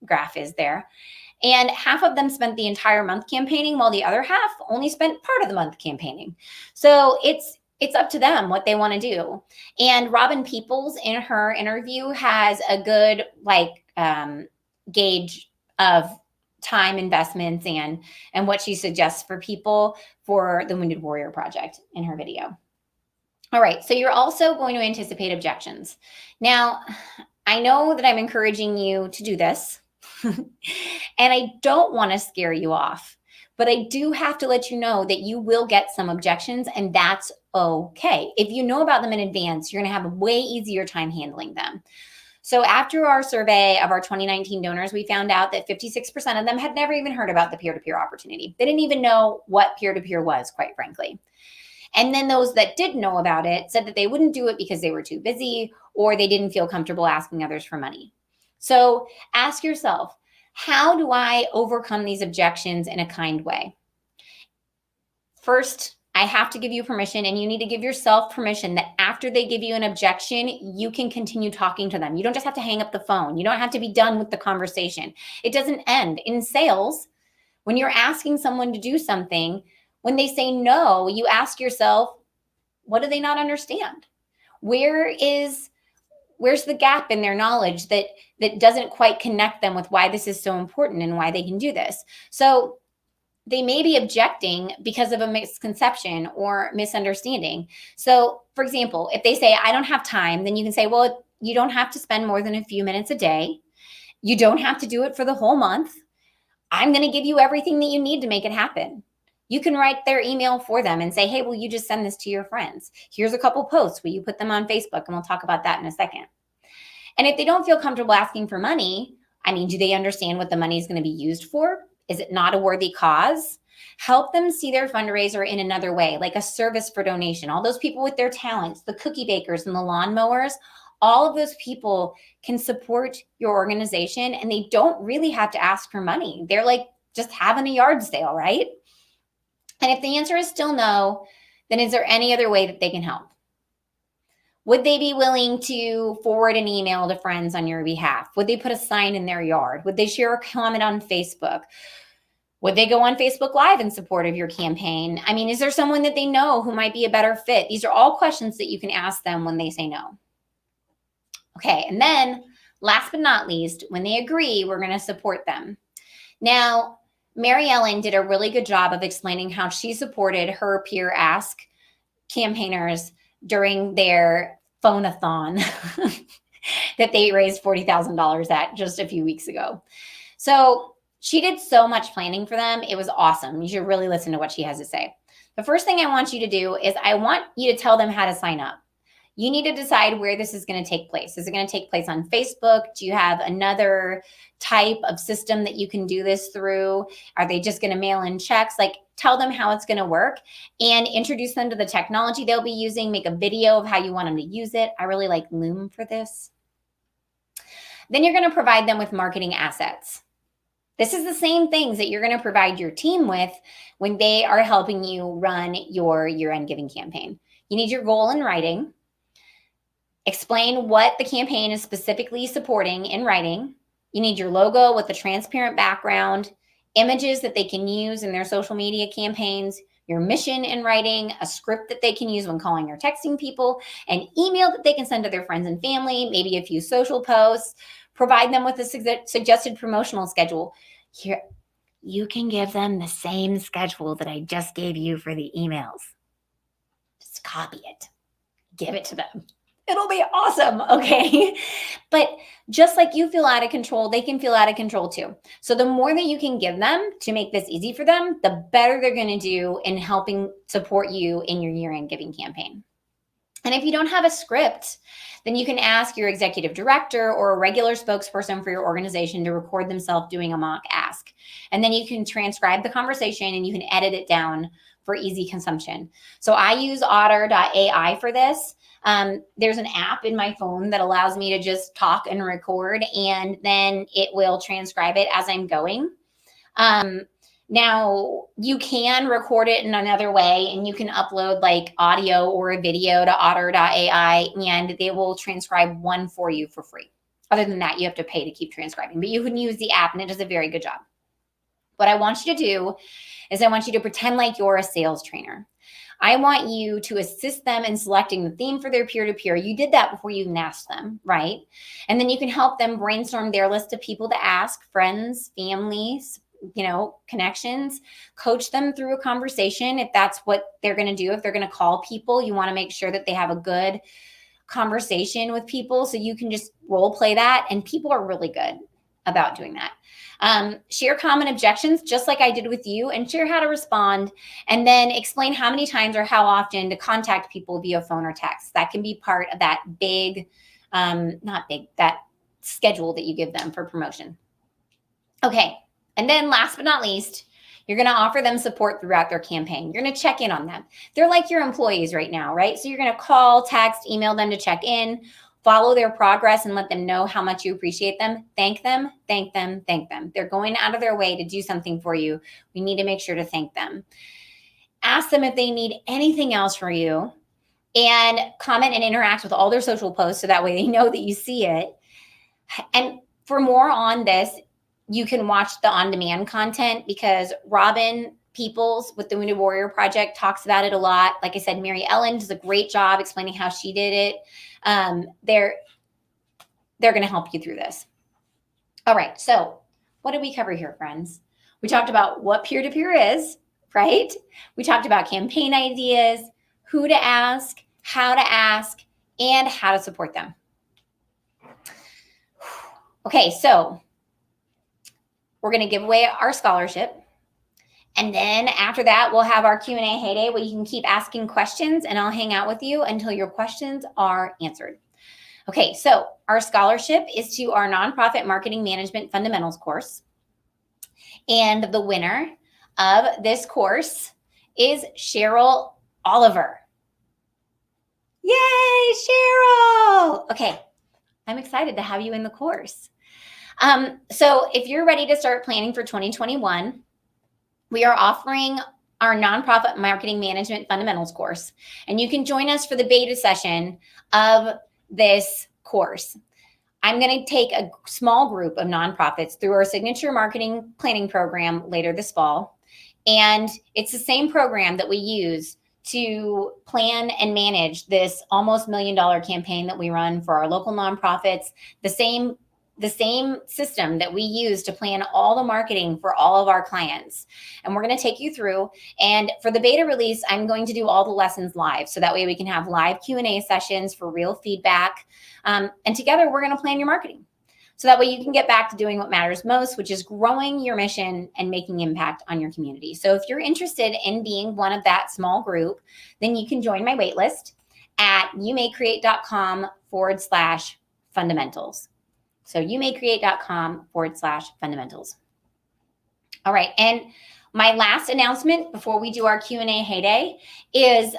graph is there. And half of them spent the entire month campaigning, while the other half only spent part of the month campaigning. So it's up to them what they want to do. And Robin Peoples in her interview has a good gauge of time investments and what she suggests for people for the Wounded Warrior Project in her video. All right, so you're also going to anticipate objections. Now, I know that I'm encouraging you to do this, and I don't want to scare you off, but I do have to let you know that you will get some objections, and that's okay. If you know about them in advance, you're going to have a way easier time handling them. So after our survey of our 2019 donors, we found out that 56% of them had never even heard about the peer-to-peer opportunity. They didn't even know what peer-to-peer was, quite frankly. And then those that did know about it said that they wouldn't do it because they were too busy or they didn't feel comfortable asking others for money. So ask yourself, how do I overcome these objections in a kind way? First, I have to give you permission, and you need to give yourself permission that after they give you an objection, you can continue talking to them. You don't just have to hang up the phone. You don't have to be done with the conversation. It doesn't end. In sales, when you're asking someone to do something, when they say no, you ask yourself, what do they not understand? Where's the gap in their knowledge that doesn't quite connect them with why this is so important and why they can do this? So they may be objecting because of a misconception or misunderstanding. So, for example, if they say, I don't have time, then you can say, well, you don't have to spend more than a few minutes a day. You don't have to do it for the whole month. I'm going to give you everything that you need to make it happen. You can write their email for them and say, hey, will you just send this to your friends? Here's a couple posts. Will you put them on Facebook? And we'll talk about that in a second. And if they don't feel comfortable asking for money, do they understand what the money is going to be used for? Is it not a worthy cause? Help them see their fundraiser in another way, like a service for donation. All those people with their talents, the cookie bakers and the lawnmowers, all of those people can support your organization, and they don't really have to ask for money. They're like just having a yard sale, right? And if the answer is still no, then is there any other way that they can help? Would they be willing to forward an email to friends on your behalf? Would they put a sign in their yard? Would they share a comment on Facebook? Would they go on Facebook Live in support of your campaign? Is there someone that they know who might be a better fit? These are all questions that you can ask them when they say no. Okay, and then last but not least, when they agree, we're going to support them. Now, Mary Ellen did a really good job of explaining how she supported her Peer Ask campaigners during their phone-a-thon that they raised $40,000 at just a few weeks ago. So she did so much planning for them. It was awesome. You should really listen to what she has to say. The first thing I want you to do is I want you to tell them how to sign up. You need to decide where this is going to take place. Is it going to take place on Facebook? Do you have another type of system that you can do this through? Are they just going to mail in checks? Tell them how it's going to work and introduce them to the technology they'll be using. Make a video of how you want them to use it. I really like Loom for this. Then you're going to provide them with marketing assets. This is the same things that you're going to provide your team with when they are helping you run your year-end giving campaign. You need your goal in writing. Explain what the campaign is specifically supporting in writing. You need your logo with a transparent background, images that they can use in their social media campaigns, your mission in writing, a script that they can use when calling or texting people, an email that they can send to their friends and family, maybe a few social posts. Provide them with a suggested promotional schedule. Here, you can give them the same schedule that I just gave you for the emails. Just copy it. Give it to them. It'll be awesome, okay? But just like you feel out of control, they can feel out of control too. So the more that you can give them to make this easy for them, the better they're going to do in helping support you in your year-end giving campaign. And if you don't have a script, then you can ask your executive director or a regular spokesperson for your organization to record themselves doing a mock ask. And then you can transcribe the conversation and you can edit it down for easy consumption. So I use otter.ai for this. There's an app in my phone that allows me to just talk and record, and then it will transcribe it as I'm going. Now you can record it in another way, and you can upload like audio or a video to otter.ai, and they will transcribe one for you for free. Other than that, you have to pay to keep transcribing, but you can use the app and it does a very good job. What I want you to do is I want you to pretend like you're a sales trainer. I want you to assist them in selecting the theme for their peer-to-peer. You did that before you even asked them, right? And then you can help them brainstorm their list of people to ask, friends, families, connections, coach them through a conversation. If that's what they're going to do, if they're going to call people, you want to make sure that they have a good conversation with people. So you can just role play that. And people are really good about doing that. Share common objections, just like I did with you, and share how to respond, and then explain how many times or how often to contact people via phone or text. That can be part of that that schedule that you give them for promotion. Okay. And then last but not least, you're going to offer them support throughout their campaign. You're going to check in on them. They're like your employees right now, right? So you're going to call, text, email them to check in, follow their progress, and let them know how much you appreciate them. Thank them, thank them, thank them. They're going out of their way to do something for you. We need to make sure to thank them. Ask them if they need anything else from you, and comment and interact with all their social posts so that way they know that you see it. And for more on this, you can watch the on-demand content, because Robin Peoples with the Wounded Warrior Project talks about it a lot. Like I said, Mary Ellen does a great job explaining how she did it. They're going to help you through this. All right. So what did we cover here, friends? We talked about what peer-to-peer is, right? We talked about campaign ideas, who to ask, and how to support them. Okay. So we're going to give away our scholarship. And then after that, we'll have our Q&A heyday where you can keep asking questions, and I'll hang out with you until your questions are answered. Okay, so our scholarship is to our Nonprofit Marketing Management Fundamentals course. And the winner of this course is Cheryl Oliver. Yay, Cheryl! Okay, I'm excited to have you in the course. So if you're ready to start planning for 2021, we are offering our Nonprofit Marketing Management Fundamentals course, and you can join us for the beta session of this course. I'm going to take a small group of nonprofits through our signature marketing planning program later this fall, and it's the same program that we use to plan and manage this almost $1 million campaign that we run for our local nonprofits, the same system that we use to plan all the marketing for all of our clients. And we're going to take you through. And for the beta release, I'm going to do all the lessons live. So that way we can have live Q&A sessions for real feedback. And together we're going to plan your marketing. So that way you can get back to doing what matters most, which is growing your mission and making impact on your community. So if you're interested in being one of that small group, then you can join my waitlist at youmaycreate.com/fundamentals. So youmaycreate.com/fundamentals. All right. And my last announcement before we do our Q&A heyday is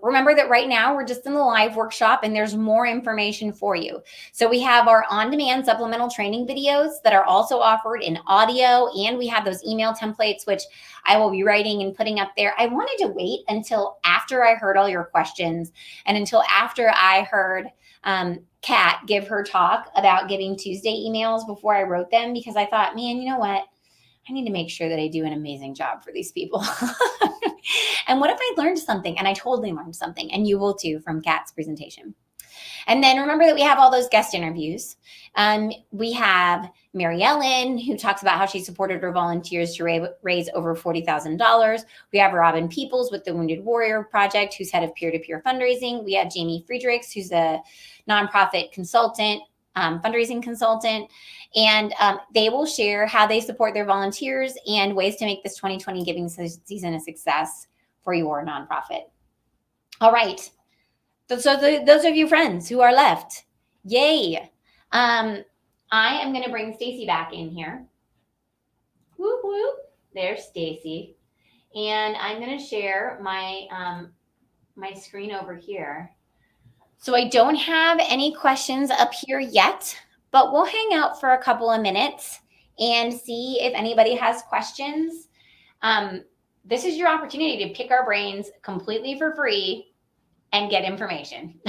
remember that right now we're just in the live workshop and there's more information for you. So we have our on-demand supplemental training videos that are also offered in audio, and we have those email templates, which I will be writing and putting up there. I wanted to wait until after I heard all your questions and until after I heard Kat give her talk about Giving Tuesday emails before I wrote them, because I thought, man, you know what? I need to make sure that I do an amazing job for these people. And what if I learned something? And I totally learned something, and you will too from Kat's presentation. And then remember that we have all those guest interviews. We have Mary Ellen, who talks about how she supported her volunteers to raise over $40,000. We have Robin Peoples with the Wounded Warrior Project, who's head of peer-to-peer fundraising. We have Jamie Friedrichs, who's a nonprofit consultant, fundraising consultant. And they will share how they support their volunteers and ways to make this 2020 giving season a success for your nonprofit. All right. those of you friends who are left, yay. I am going to bring Stacy back in here. Whoop, whoop. There's Stacy. And I'm going to share my, my screen over here. So I don't have any questions up here yet, but we'll hang out for a couple of minutes and see if anybody has questions. This is your opportunity to pick our brains completely for free and get information.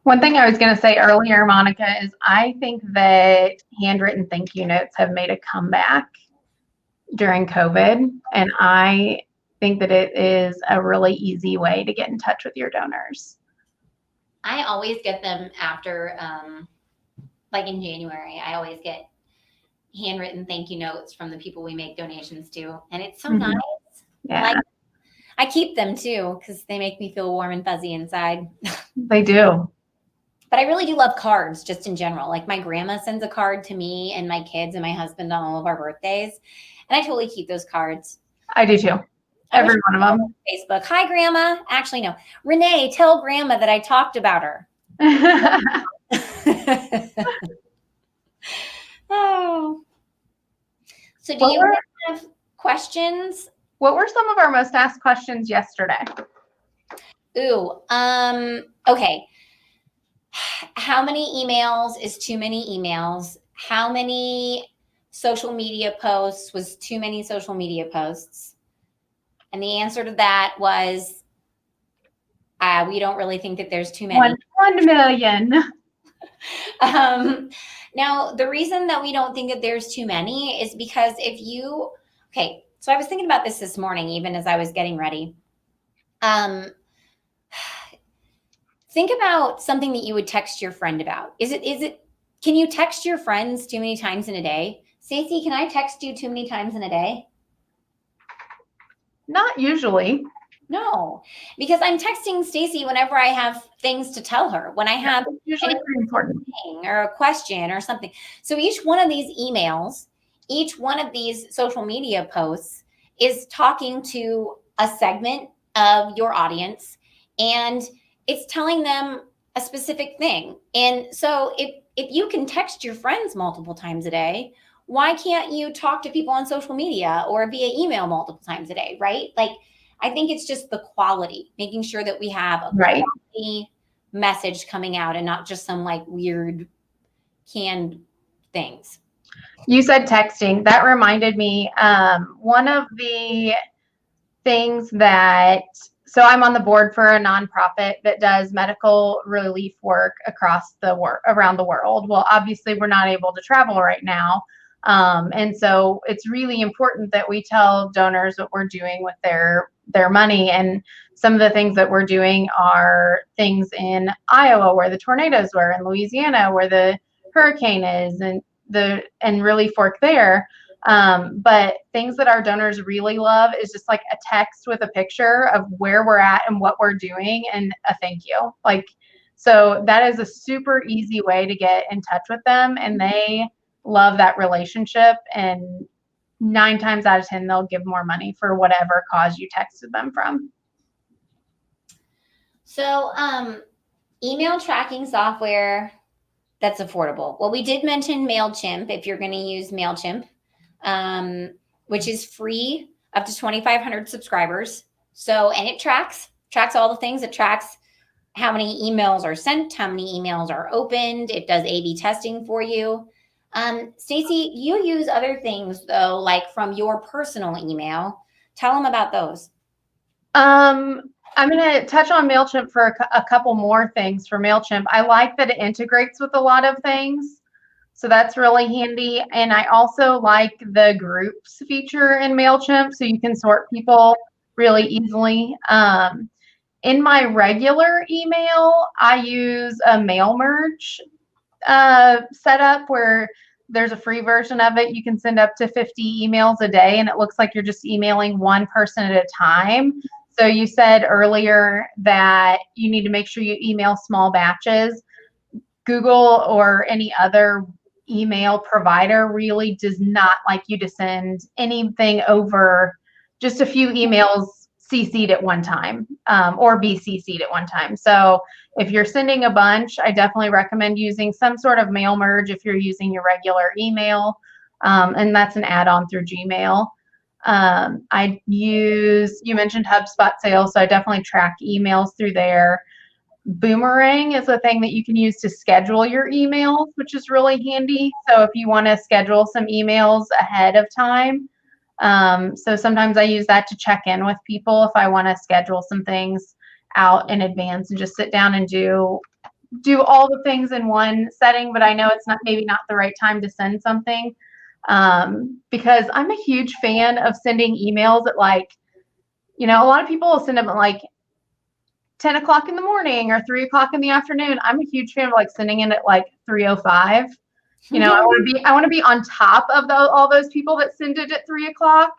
One thing I was going to say earlier, Monica, is I think that handwritten thank you notes have made a comeback during COVID. And I think that it is a really easy way to get in touch with your donors. I always get them after, like in January, I always get handwritten thank you notes from the people we make donations to. And it's so nice. Yeah, Like, I keep them too because they make me feel warm and fuzzy inside. they do. But I really do love cards just in general. Like my grandma sends a card to me and my kids and my husband on all of our birthdays. And I totally keep those cards. I do too. Every one of them. Facebook. Hi, Grandma. Actually, no. Renee, tell Grandma that I talked about her. Oh. So do you have questions? What were some of our most asked questions yesterday? Ooh, okay. How many emails is too many emails? How many social media posts was too many social media posts? And the answer to that was, we don't really think that there's too many. 1 million. Now, the reason that we don't think that there's too many is because okay, so I was thinking about this morning, even as I was getting ready. Think about something that you would text your friend about. Can you text your friends too many times in a day? Stacey, can I text you too many times in a day? Not usually. No, because I'm texting Stacey whenever I have things to tell her, when I have Usually pretty important. or a question or something. So each one of these emails, each one of these social media posts is talking to a segment of your audience, and it's telling them a specific thing. And so if you can text your friends multiple times a day, why can't you talk to people on social media or via email multiple times a day, right? Like, I think it's just the quality, making sure that we have a quality message coming out and not just some like weird canned things. You said texting. That reminded me, one of the things so I'm on the board for a nonprofit that does medical relief work around the world. Well, obviously we're not able to travel right now. And so it's really important that we tell donors what we're doing with their money. And some of the things that we're doing are things in Iowa where the tornadoes were, in Louisiana where the hurricane is, and Relief work there. But things that our donors really love is just like a text with a picture of where we're at and what we're doing and a thank you. Like, so that is a super easy way to get in touch with them, and they love that relationship, and 9 times out of 10 they'll give more money for whatever cause you texted them from. So email tracking software that's affordable. Well, we did mention MailChimp if you're going to use MailChimp, which is free up to 2,500 subscribers. So, and it tracks all the things. It tracks how many emails are sent, how many emails are opened. It does A/B testing for you. Stacey, you use other things though, like from your personal email. Tell them about those. I'm going to touch on MailChimp for a couple more things for MailChimp. I like that it integrates with a lot of things. So that's really handy. And I also like the groups feature in MailChimp, so you can sort people really easily. In my regular email, I use a mail merge setup where there's a free version of it. You can send up to 50 emails a day, and it looks like you're just emailing one person at a time. So you said earlier that you need to make sure you email small batches. Google or any other email provider really does not like you to send anything over just a few emails CC'd at one time, or be CC'd at one time. So if you're sending a bunch, I definitely recommend using some sort of mail merge if you're using your regular email. And that's an add-on through Gmail. You mentioned HubSpot sales, so I definitely track emails through there. Boomerang is a thing that you can use to schedule your emails, which is really handy. So if you want to schedule some emails ahead of time, so sometimes I use that to check in with people if I want to schedule some things out in advance and just sit down and do all the things in one setting, but I know it's maybe not the right time to send something, because I'm a huge fan of sending emails at a lot of people will send them at 10 o'clock in the morning or 3 o'clock in the afternoon. I'm a huge fan of sending it at 3:05. I want to be on top of all those people that send it at 3 o'clock.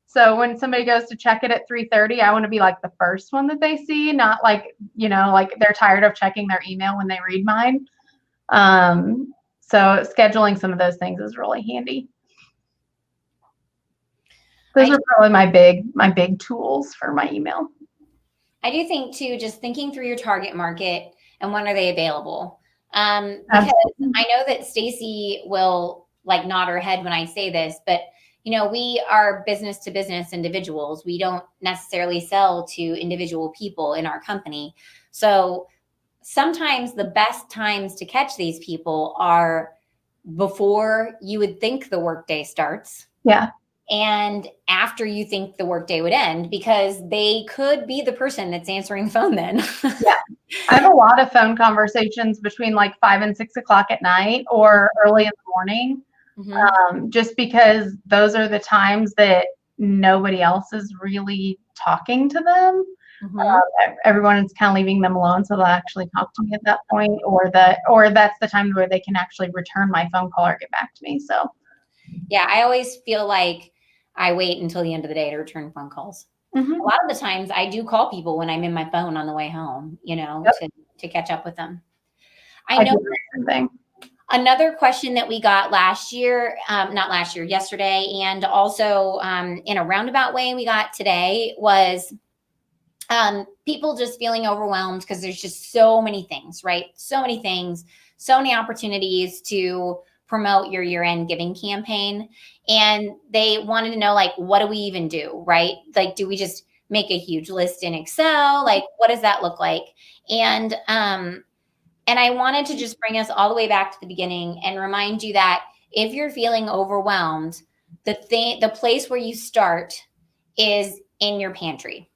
So when somebody goes to check it at 3:30, I want to be the first one that they see, not they're tired of checking their email when they read mine. So scheduling some of those things is really handy. Those are probably my big tools for my email. I do think too, just thinking through your target market and when are they available. Because I know that Stacy will nod her head when I say this, but we are business to business individuals. We don't necessarily sell to individual people in our company. So sometimes the best times to catch these people are before you would think the workday starts. Yeah. And after you think the workday would end, because they could be the person that's answering the phone then. Yeah. I have a lot of phone conversations between 5 and 6 o'clock at night or early in the morning. Mm-hmm. Just because those are the times that nobody else is really talking to them. Mm-hmm. Everyone is kind of leaving them alone, so they'll actually talk to me at that point, or that's the time where they can actually return my phone call or get back to me. So yeah, I always feel like I wait until the end of the day to return phone calls. Mm-hmm. A lot of the times I do call people when I'm in my phone on the way home, Yep. to catch up with them. I know do the same thing. Another question that we got yesterday, and also in a roundabout way we got today was people just feeling overwhelmed because there's just so many things, right? So many things, so many opportunities to promote your year-end giving campaign. And they wanted to know, what do we even do, right? Do we just make a huge list in Excel? What does that look like? And I wanted to just bring us all the way back to the beginning and remind you that if you're feeling overwhelmed, the place where you start is in your pantry.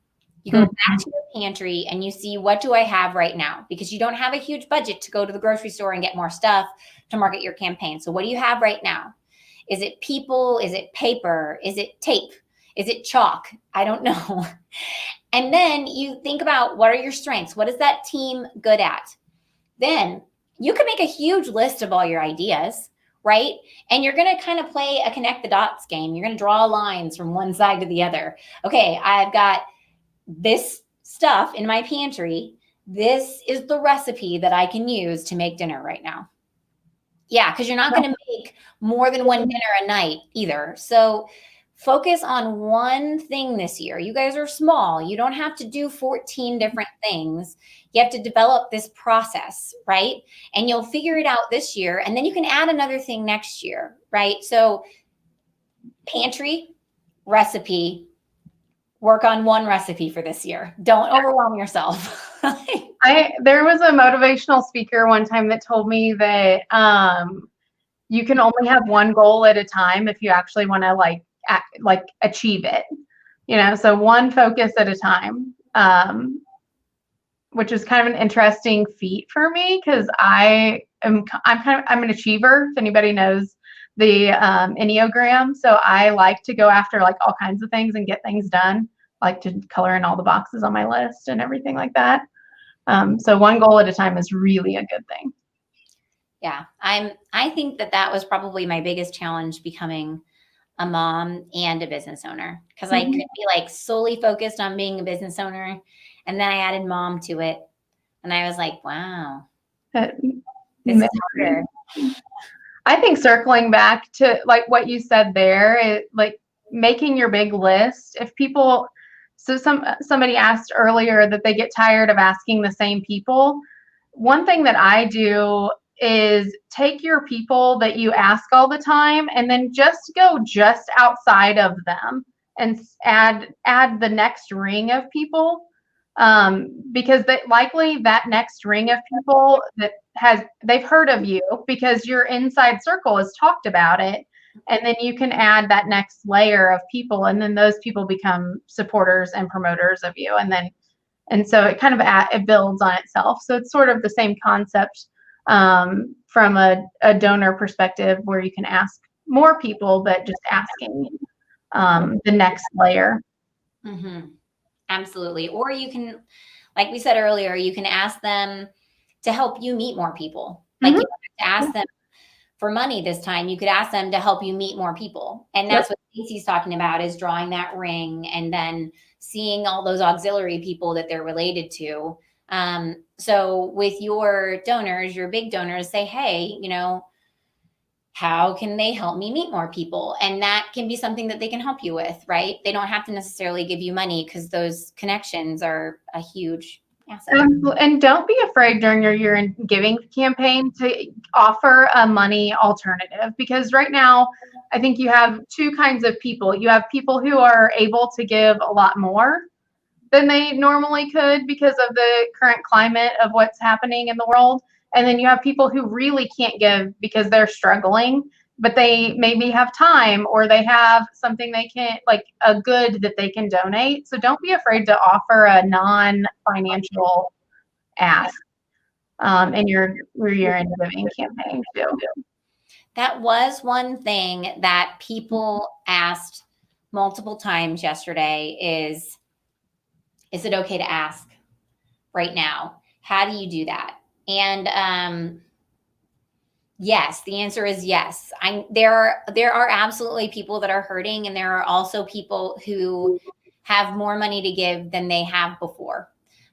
You go back to your pantry and you see, what do I have right now? Because you don't have a huge budget to go to the grocery store and get more stuff to market your campaign. So what do you have right now? Is it people? Is it paper? Is it tape? Is it chalk? I don't know. And then you think about, what are your strengths? What is that team good at? Then you can make a huge list of all your ideas, right? And you're going to kind of play a connect the dots game. You're going to draw lines from one side to the other. Okay, I've got this stuff in my pantry. This is the recipe that I can use to make dinner right now. Yeah, because you're not going to make more than one dinner a night either. So focus on one thing this year. You guys are small. You don't have to do 14 different things. You have to develop this process, right? And you'll figure it out this year. And then you can add another thing next year, right? So pantry, recipe, work on one recipe for this year. Don't overwhelm yourself. There was a motivational speaker one time that told me that you can only have one goal at a time if you actually want to achieve it. So one focus at a time, which is kind of an interesting feat for me because I'm an achiever. If anybody knows the Enneagram, so I like to go after all kinds of things and get things done. Like to color in all the boxes on my list and everything like that. So one goal at a time is really a good thing. Yeah, I think that was probably my biggest challenge, becoming a mom and a business owner, because I could be solely focused on being a business owner, and then I added mom to it, and I was like, wow, this is harder. I think circling back to what you said there, making your big list. So somebody asked earlier that they get tired of asking the same people. One thing that I do is take your people that you ask all the time and then just go just outside of them and add the next ring of people, because likely that next ring of people they've heard of you because your inside circle has talked about it, and then you can add that next layer of people, and then those people become supporters and promoters of you, and so it kind of it builds on itself. So it's sort of the same concept, from a donor perspective, where you can ask more people, but just asking the next layer. Mm-hmm. Absolutely. Or you can, like we said earlier, you can ask them to help you meet more people. Like, you don't have to ask them for money this time. You could ask them to help you meet more people. And that's what Stacey's talking about, is drawing that ring and then seeing all those auxiliary people that they're related to. So with your donors, your big donors, say, hey, how can they help me meet more people? And that can be something that they can help you with, right? They don't have to necessarily give you money, because those connections are a huge asset. And don't be afraid during your year-end giving campaign to offer a money alternative, because right now I think you have two kinds of people. You have people who are able to give a lot more than they normally could because of the current climate of what's happening in the world. And then you have people who really can't give because they're struggling, but they maybe have time, or they have something they can, like a good that they can donate. So don't be afraid to offer a non-financial ask in your year-end giving campaign too. That was one thing that people asked multiple times yesterday is it okay to ask right now? How do you do that? And yes, the answer is yes. There are absolutely people that are hurting, and there are also people who have more money to give than they have before,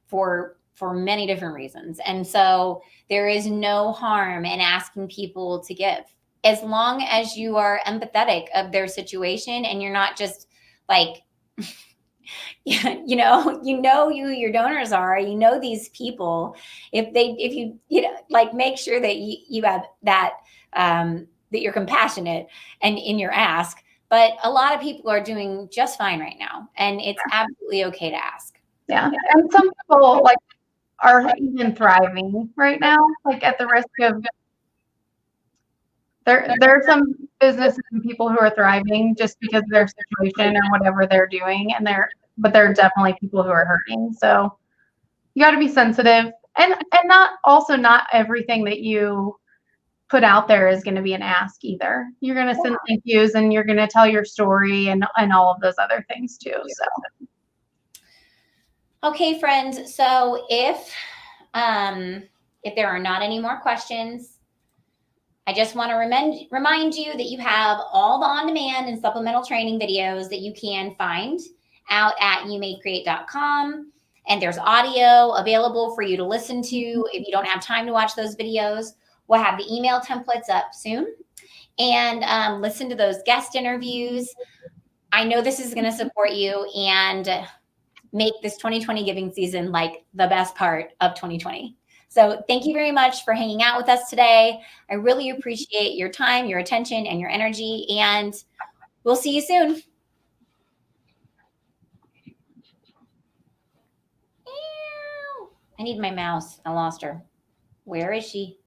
for many different reasons. And so there is no harm in asking people to give, as long as you are empathetic of their situation and you're not just like, who your donors are, these people. If you like, make sure that you have that, that you're compassionate and in your ask. But a lot of people are doing just fine right now, and it's absolutely okay to ask. Yeah. And some people are even thriving right now, at the risk of, there are some businesses and people who are thriving just because of their situation or whatever they're doing, but there are definitely people who are hurting. So you got to be sensitive, and not everything that you put out there is going to be an ask either. You're going to send thank yous, and you're going to tell your story and all of those other things too. So. Okay, friends. So if there are not any more questions, I just want to remind you that you have all the on-demand and supplemental training videos that you can find out at youmaycreate.com. And there's audio available for you to listen to if you don't have time to watch those videos. We'll have the email templates up soon. And listen to those guest interviews. I know this is going to support you and make this 2020 giving season like the best part of 2020. So thank you very much for hanging out with us today. I really appreciate your time, your attention, and your energy. And we'll see you soon. I need my mouse. I lost her. Where is she?